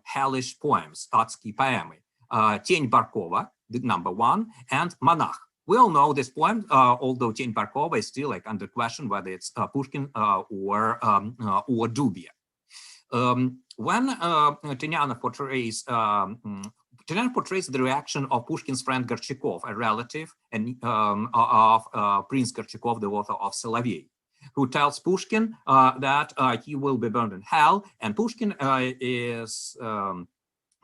hellish poems, Adski poemy, Тень Barkova, the #1, and Monach. We all know this poem, although Тень Barkova is still like under question whether it's Pushkin or Dubia. When Tynianov portrays the reaction of Pushkin's friend Gorchakov, a relative and of Prince Gorchakov, the author of Solovey, who tells Pushkin that he will be burned in hell, and Pushkin is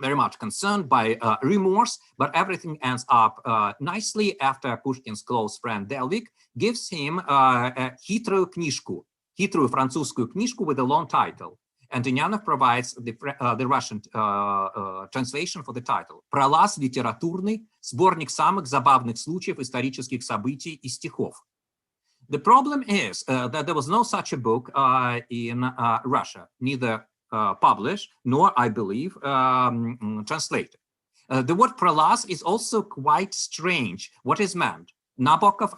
very much concerned by remorse, but everything ends up nicely after Pushkin's close friend Delvik gives him a хитрую книжку, хитрую французскую книжку with a long title. And Tynianov provides the Russian translation for the title. «Пролаз литературный, сборник самых забавных случаев исторических событий и стихов». The problem is that there was no such a book in Russia, neither published nor, I believe, translated. The word «пролаз» is also quite strange. What is meant? Nabokov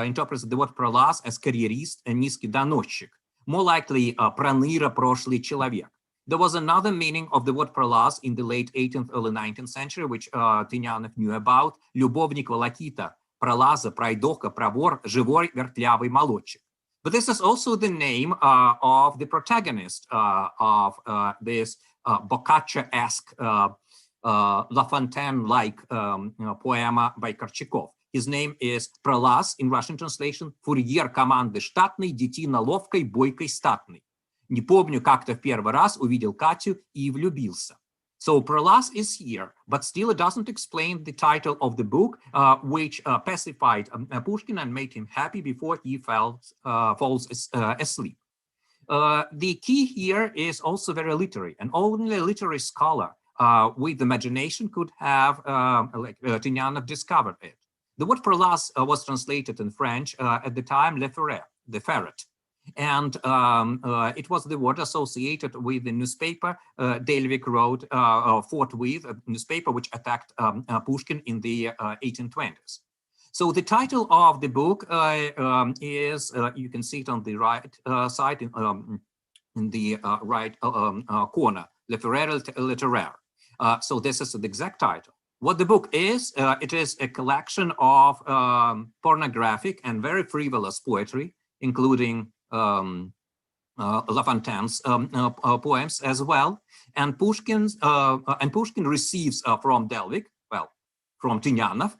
interprets the word «пролаз» as карьерист and низкий доносчик. More likely, проныра, прошлый человек. There was another meaning of the word пролаз in the late 18th, early 19th century, which Tynianov knew about. Любовник волокита, пролаза, пройдоха, провор, живой, вертлявый молодчик. But this is also the name of the protagonist of this Boccaccio-esque, La Fontaine-like poema by Gorchakov. His name is Пролаз, in Russian translation, фурьер команды штатной, детина ловкой, бойкой, статной. Не помню, как-то в первый раз увидел Катю и влюбился. So Пролаз is here, but still it doesn't explain the title of the book, which pacified Pushkin and made him happy before he falls asleep. The key here is also very literary, and only a literary scholar with imagination could have, like Tynianov, discovered it. The word prolaz was translated in French at the time, le ferret, the ferret. And it was the word associated with the newspaper Delvik wrote forthwith, a newspaper which attacked Pushkin in the 1820s. So the title of the book is, you can see it on the right side, in the right corner, Le Ferret Littéraire. So this is the exact title. What the book is, it is a collection of pornographic and very frivolous poetry, including La Fontaine's poems as well. And Pushkin receives from Delvik, well, from Tynianov,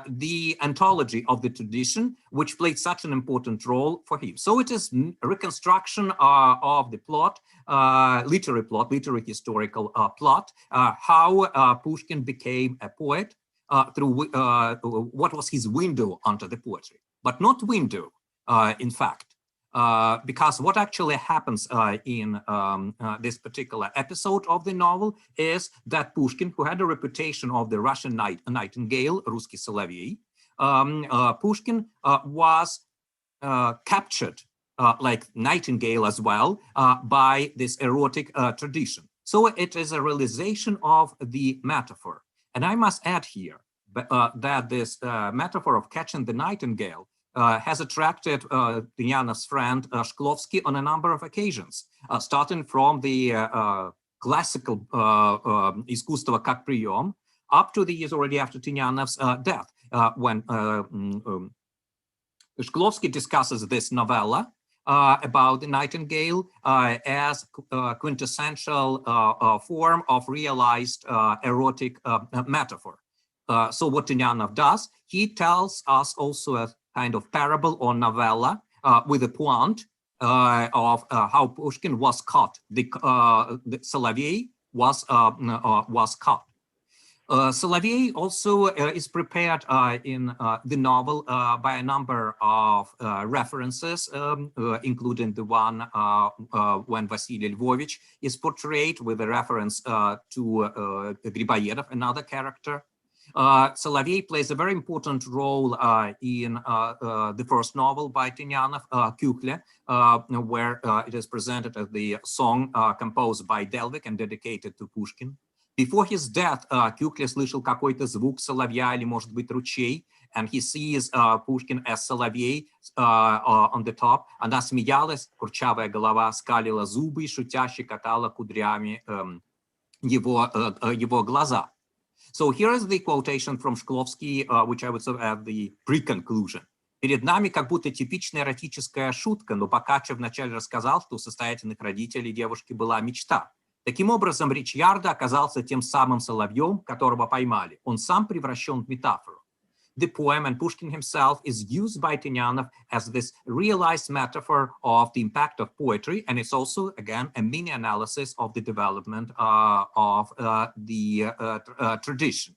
the anthology of the tradition, which played such an important role for him. So it is a reconstruction of the plot, literary historical plot, how Pushkin became a poet through what was his window onto the poetry, but not window, in fact. Because what actually happens in this particular episode of the novel is that Pushkin, who had a reputation of the Russian nightingale, Русский соловей, Pushkin was captured, like Nightingale as well, by this erotic tradition. So it is a realization of the metaphor. And I must add here that this metaphor of catching the nightingale has attracted Tynianov's friend Shklovsky on a number of occasions, starting from the classical искусство как прием up to the years already after Tynianov's death, when Shklovsky discusses this novella about the nightingale as quintessential form of realized erotic metaphor. So what Tynianov does, he tells us also a kind of parable or novella with a point of how Pushkin was caught. The Solovey was caught. Solovey also is prepared in the novel by a number of references, including the one when Vasily Lvovich is portrayed with a reference to Griboyedov, another character. Solovey plays a very important role in the first novel by Tynianov, Kukle, where it is presented as the song composed by Delvik and dedicated to Pushkin. Before his death, Kukle слышал какой-то звук соловья или, может быть, ручей, and he sees Pushkin as Соловей on the top. Она смеялась, курчавая голова, скалила зубы и шутя щекотала кудрями его глаза. So here is the quotation from Shklovsky, which I would say as the pre-conclusion. Перед нами как будто типичная эротическая шутка, но Боккаччо вначале рассказал, что у состоятельных родителей девушки была мечта. Таким образом, Ричьярдо оказался тем самым соловьем, которого поймали. Он сам превращен в метафору. The poem and Pushkin himself is used by Tynianov as this realized metaphor of the impact of poetry, and it's also, again, a mini analysis of the development of the tradition.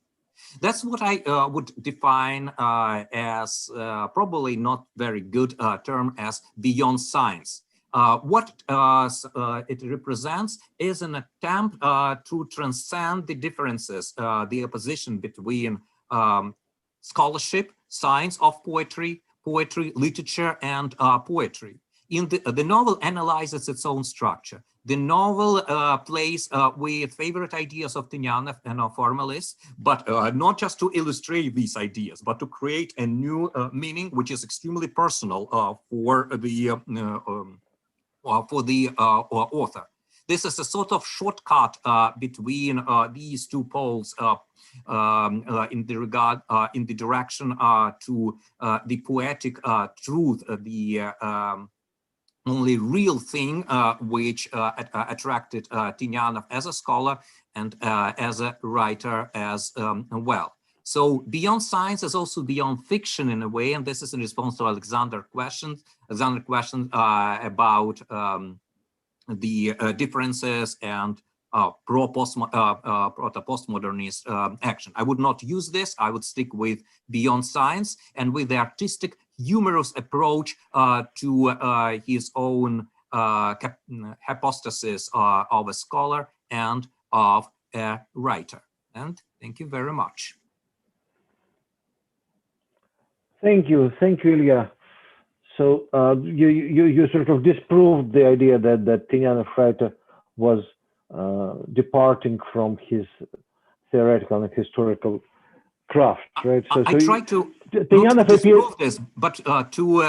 That's what I would define as probably not very good term as beyond science. What it represents is an attempt to transcend the differences, the opposition between scholarship, science of poetry, literature, and poetry. In the novel analyzes its own structure. The novel plays with favorite ideas of Tynianov and of formalists, but not just to illustrate these ideas, but to create a new meaning, which is extremely personal for the author. This is a sort of shortcut between these two poles in the direction to the poetic truth, the only real thing which attracted Tynianov as a scholar and as a writer as well. So beyond science is also beyond fiction in a way, and this is in response to Alexander's question about the differences and proto-postmodernist action. I would not use this. I would stick with beyond science and with the artistic, humorous approach to his own hypostasis of a scholar and of a writer. And thank you very much. Thank you, Ilya. So you sort of disproved the idea that Tynianov writer was departing from his theoretical and historical craft, right? So I try to Tynianov disprove this, but to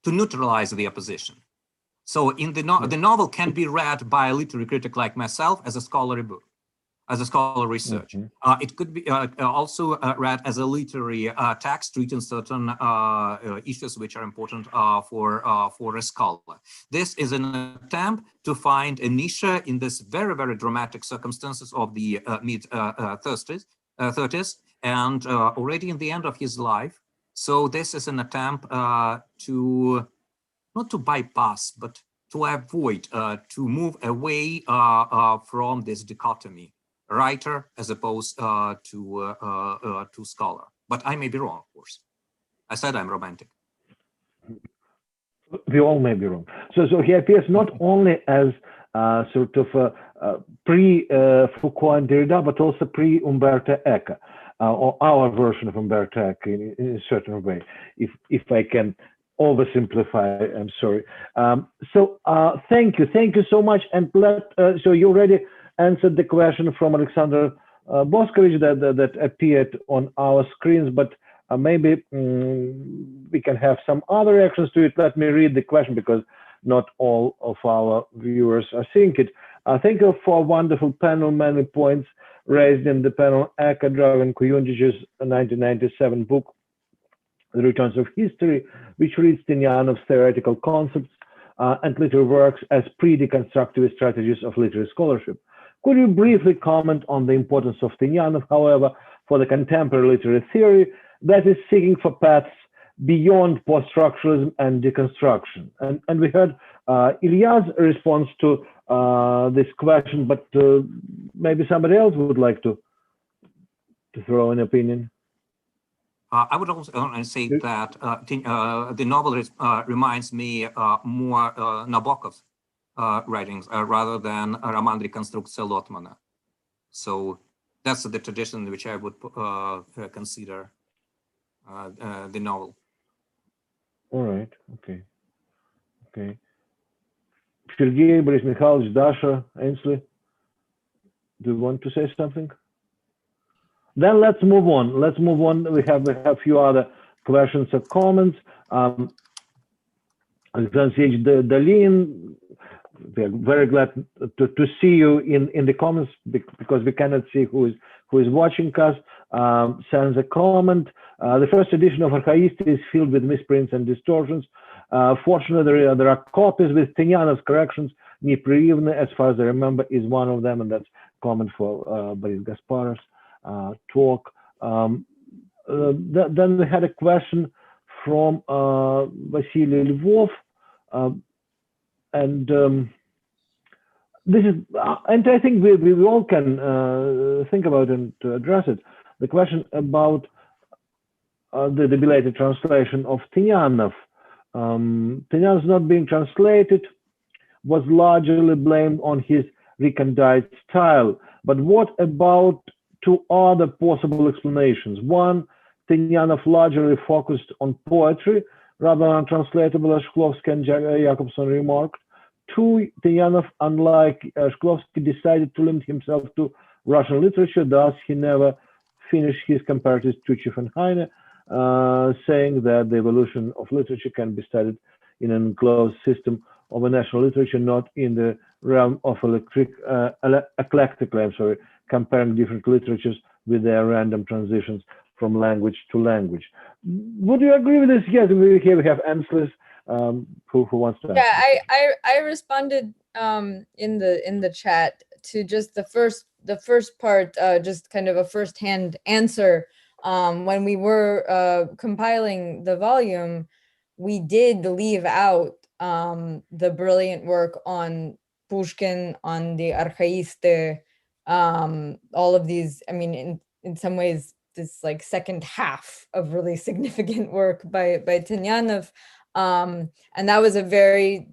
neutralize the opposition. So in the novel can be read by a literary critic like myself as a scholarly book, as a scholarly research. It could be also read as a literary text treating certain issues which are important for a scholar. This is an attempt to find a niche in this very, very dramatic circumstances of the mid-30s, 30s, and already in the end of his life. So this is an attempt to not to bypass, but to avoid, to move away from this dichotomy, writer as opposed to scholar. But I may be wrong, of course. I said I'm romantic. We all may be wrong. So he appears not only as sort of pre-Foucault and Derrida, but also pre-Umberto Eco, or our version of Umberto Eco in a certain way, if I can oversimplify. I'm sorry. Thank you so much. And so you already answered the question from Alexander Boscovich that appeared on our screens, but maybe we can have some other reactions to it. Let me read the question because not all of our viewers are seeing it. Thank you for a wonderful panel, many points raised in the panel. Eka Dragan Kuyundjich's 1997 book, The Returns of History, which reads Tynianov's theoretical concepts and literary works as pre-deconstructivist strategies of literary scholarship. Could you briefly comment on the importance of Tynianov, however, for the contemporary literary theory that is seeking for paths beyond post-structuralism and deconstruction? And we heard Ilya's response to this question, but maybe somebody else would like to throw an opinion. I would also say that the novel reminds me more Nabokov's writings rather than Roman Reconstructia Lotmana. So that's the tradition which I would consider the novel. All right. Okay. Sergei, Boris Mikhailovich, Dasha, Ainsley, do you want to say something? Then let's move on. We have a few other questions or comments. Alexander Dalin, we are very glad to see you in the comments because we cannot see who is watching us. Sends a comment. The first edition of Archaiste is filled with misprints and distortions. Fortunately, there are copies with Tynianov's corrections. Непрерывно, as far as I remember, is one of them, and that's comment for Boris Gasparov's talk. Then we had a question from Vasily Lvov, and this is, and I think we all can think about and to address it. The question about the belated translation of Tynianov. Tynianov's not being translated was largely blamed on his recondite style. But what about two other possible explanations? One, Tynianov largely focused on poetry rather than untranslatable, as Shklovsky and Jacobson remarked. Two, Tynianov, unlike Shklovsky, decided to limit himself to Russian literature, thus he never finished his comparatives Tyutchev and Heine, saying that the evolution of literature can be studied in an enclosed system of a national literature, not in the realm of eclectically, comparing different literatures with their random transitions from language to language. Would you agree with this? Yes, here we have Anslis, who wants to answer. Yeah, I responded in the chat to just the first part, just kind of a firsthand answer. When we were compiling the volume, we did leave out the brilliant work on Pushkin, on the Archaiste, all of these. I mean, in some ways, this like second half of really significant work by Tynianov, and that was a very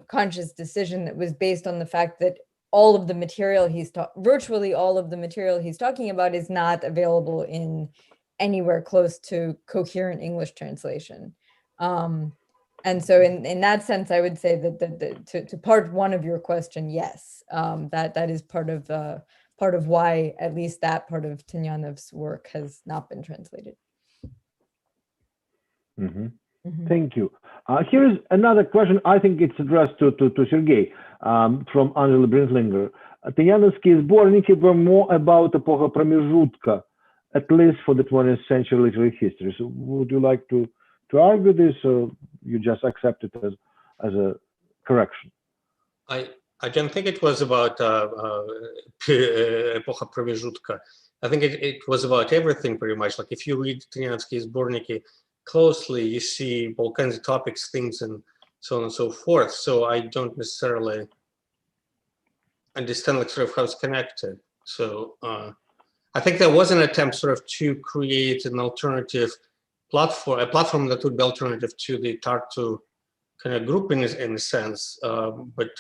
conscious decision that was based on the fact that all of the material virtually all of the material he's talking about is not available in anywhere close to coherent English translation. And so in that sense, I would say that to part one of your question, yes, that is part of why at least that part of Tynianov's work has not been translated. Mm-hmm. Mm-hmm. Thank you. Here's another question. I think it's addressed to Sergei from Angela Brinslinger. Tynianovские сборники were more about эпоха промежутка, at least for the 20th century literary history. So would you like to argue this, or you just accept it as a correction? I don't think it was about эпоха промежутка. I think it was about everything pretty much. Like if you read Tynianovsky's Sborniki closely, you see all kinds of topics, things, and so on and so forth. So I don't necessarily understand like sort of how it's connected. So I think there was an attempt sort of to create an alternative platform, a platform that would be alternative to the Tartu kind of group in a sense, but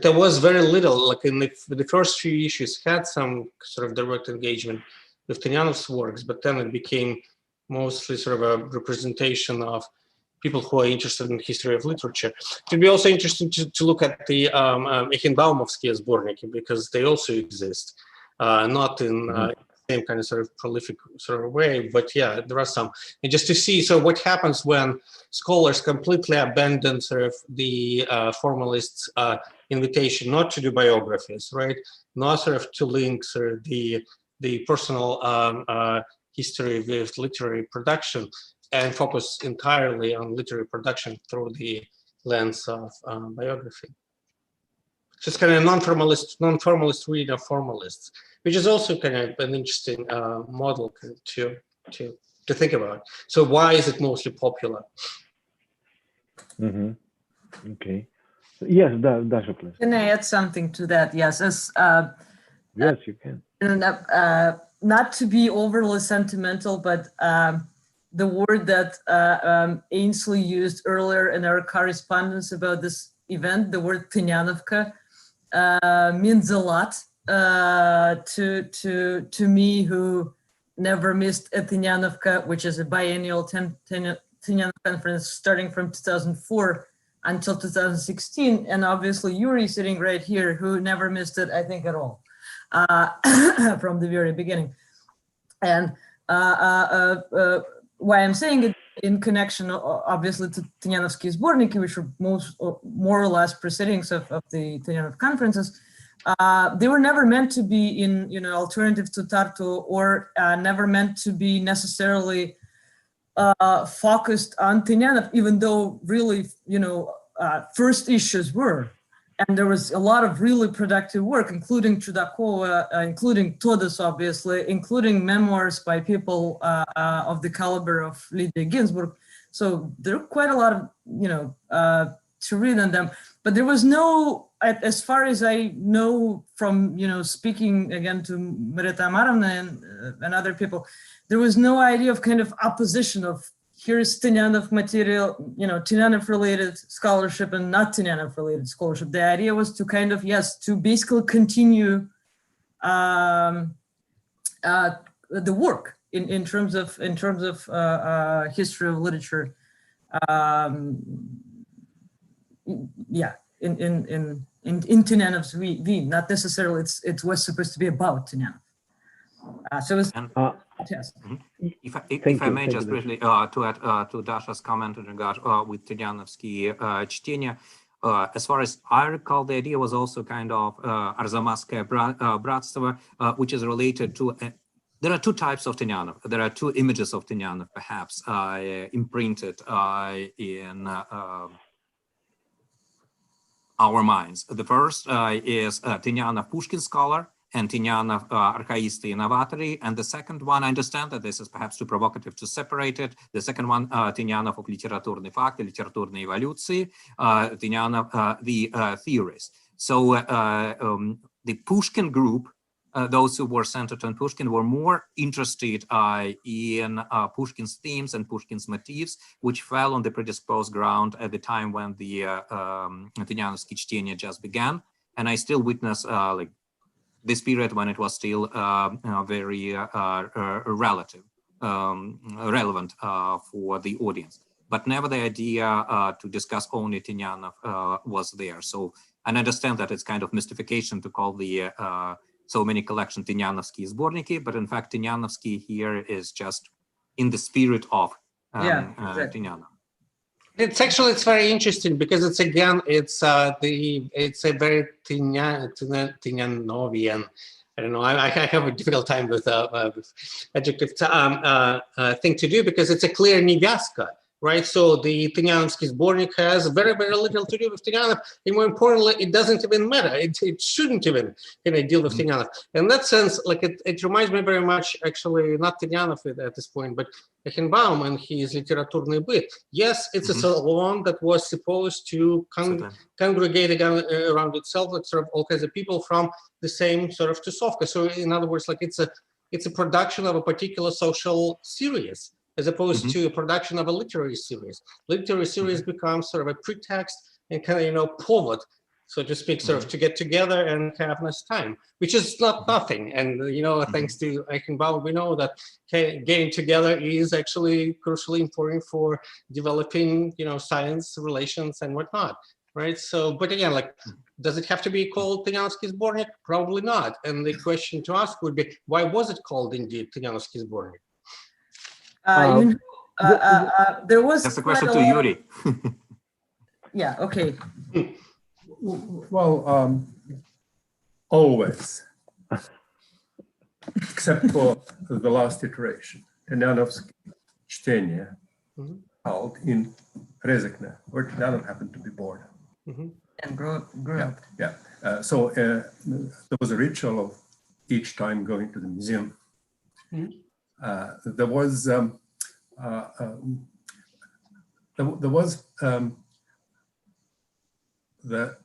there was very little, like in the first few issues had some sort of direct engagement with Tynianov's works, but then it became mostly sort of a representation of people who are interested in the history of literature. It would be also interesting to look at the Eichenbaumovsky Sborniki, because they also exist, not in the same kind of sort of prolific sort of way, but yeah, there are some. And just to see, so what happens when scholars completely abandon sort of the formalists' invitation not to do biographies, right? Not sort of to link sort of the personal history with literary production, and focus entirely on literary production through the lens of biography. So it's kind of non-formalist reading of formalists, which is also kind of an interesting model to think about. So why is it mostly popular? Okay. Yes, Dasha, please. Can I add something to that? Yes, Yes, you can. Not to be overly sentimental, but the word that Ainsley used earlier in our correspondence about this event, the word Tynianovka, means a lot to me, who never missed a Tynianovka, which is a biennial Tynianov conference starting from 2004 until 2016, and obviously Yuri sitting right here, who never missed it, I think, at all, from the very beginning. And why I'm saying it in connection, obviously, to Tynianovsky's Sborniki, which were more or less proceedings of the Tynianov conferences, they were never meant to be in, alternative to Tartu, or never meant to be necessarily focused on Tynianov, even though really, first issues were. And there was a lot of really productive work, including Chudakova, including Todas, obviously, including memoirs by people of the caliber of Lydia Ginsburg. So there are quite a lot of, to read on them. But there was no, as far as I know from, speaking again to Marita Amarovna and other people, there was no idea of kind of opposition of, here's Tynianov material, Tynianov-related scholarship and not Tynianov-related scholarship. The idea was to kind of, to basically continue the work in terms of history of literature. In Tynianov's V, not necessarily it was supposed to be about Tynianov. So it was yes. If I may just briefly to add to Dasha's comment in regard with Tynianovsky Chtienia, as far as I recall, the idea was also kind of Arzamatskaya Bratstvo, which is related to, there are two types of Tynianov. There are two images of Tynianov, perhaps, imprinted in our minds. The first is Tynianov Pushkin scholar, and Tynianov archaist innovator, and the second one, I understand that this is perhaps too provocative to separate it. The second one, Tynianov of литературные факты, литературные эволюции, Tynianov the theorist. So the Pushkin group, those who were centered on Pushkin, were more interested in Pushkin's themes and Pushkin's motifs, which fell on the predisposed ground at the time when the Tynianovsky Chtienia just began, and I still witness this period when it was still very relevant for the audience. But never the idea to discuss only Tynianov was there. So I understand that it's kind of mystification to call the so many collection Tynianovsky Sborniki, but in fact Tynianovsky here is just in the spirit of exactly. Tynianov. It's very interesting because it's again it's a very Tynianovian. I don't know. I have a difficult time with adjective thing to do because it's a clear nivyaska. right? So the Tynianovsky sbornik has very, very little to do with Tynianov, and more importantly, it doesn't even matter. It shouldn't even deal with Tynianov. In that sense, like it reminds me very much, actually, not Tynianov at this point, but Eichenbaum and his Literaturный byt. Yes, it's a salon that was supposed to congregate around itself, like sort of all kinds of people from the same sort of tusovka. So in other words, like it's a production of a particular social series, as opposed to a production of a literary series. Literary series becomes sort of a pretext and kind of, povod, so to speak, sort of to get together and have nice time, which is not nothing. And, thanks to Eichenbaum, we know that getting together is actually crucially important for developing, science relations and whatnot, right? So, but again, like, does it have to be called Tynianovsky sbornik? Probably not. And the question to ask would be, why was it called indeed Tynianovsky sbornik? There was that's a question to Yuri. Yeah, okay. Well, always, except for the last iteration, Tynianovsky Chтение, held in Rezekne, where Tynianov happened to be born. And grew up. Yeah. So there was a ritual of each time going to the museum. There was the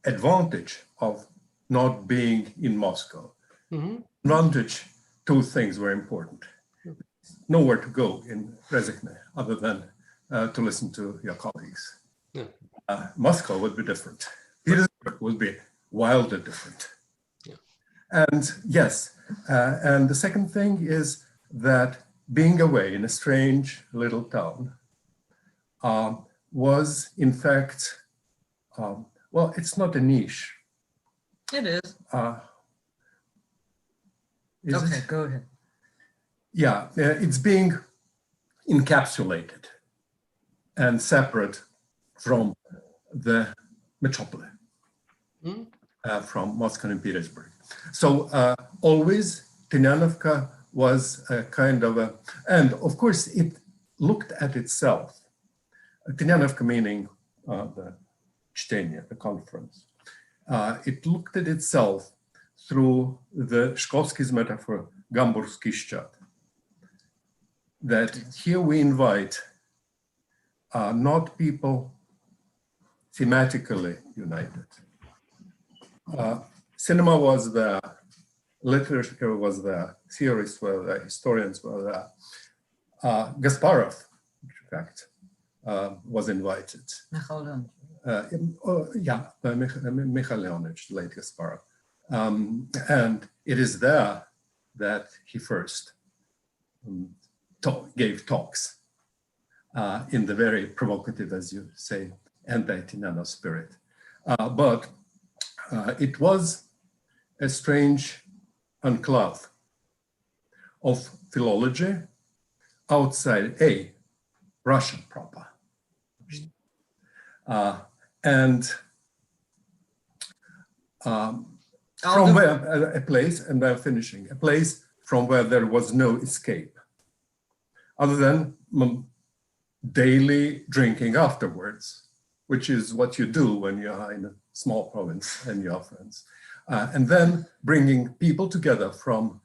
advantage of not being in Moscow. Advantage, two things were important. Nowhere to go in Rezekne other than to listen to your colleagues. Moscow would be different. Petersburg would be wildly different. And yes, and the second thing is that being away in a strange little town was, in fact, well, it's not a niche. It is. Okay, go ahead. Yeah, it's being encapsulated and separate from the metropolis, from Moscow and Petersburg. So always Tynianovka was a kind of a, and of course it looked at itself. Tynianovka meaning the Chtение, the conference. It looked at itself through the Shkovsky's metaphor, Gamburski Shchat. That here we invite not people thematically united. Cinema was there, literature was there, theorists were there, historians were there. Gasparov, in fact, was invited. Mikhail Leonid, late Gasparov. And it is there that he first gave talks in the very provocative, as you say, anti-Tynianov spirit. But it was a strange enclave of philology outside Russian proper. And from where a place, and I'm finishing, a place from where there was no escape, other than daily drinking afterwards, which is what you do when you are in a small province and your friends. And then bringing people together from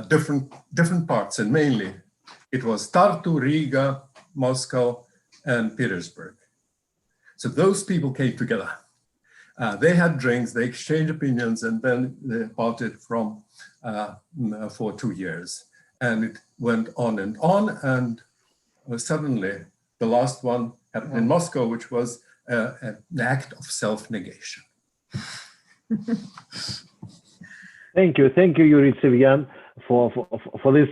different parts, and mainly it was Tartu, Riga, Moscow, and Petersburg. So those people came together. They had drinks, they exchanged opinions, and then they parted for 2 years. And it went on, and suddenly the last one happened in Moscow, which was an act of self-negation. Thank you, Yuri Tynianov, for this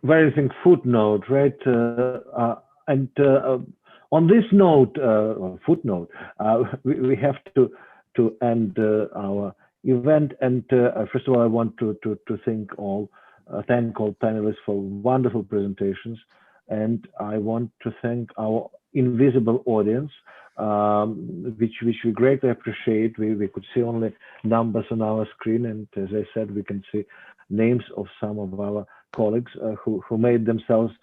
very interesting footnote, right? And on this note, footnote, we have to end our event. And first of all, I want to thank all panelists for wonderful presentations, and I want to thank our invisible audience, which we greatly appreciate. We could see only numbers on our screen, and as I said, we can see names of some of our colleagues who made themselves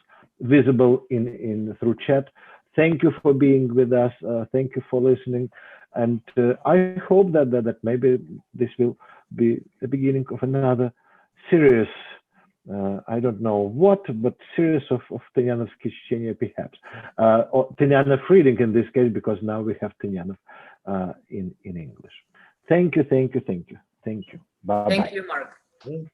visible in through chat. Thank you for being with us. Thank you for listening. And I hope that maybe this will be the beginning of another series. I don't know what, but series of Tynianov's Kishchenia perhaps, or Tynianov reading in this case, because now we have Tynianov in English. Thank you. Bye-bye. Thank you, Mark.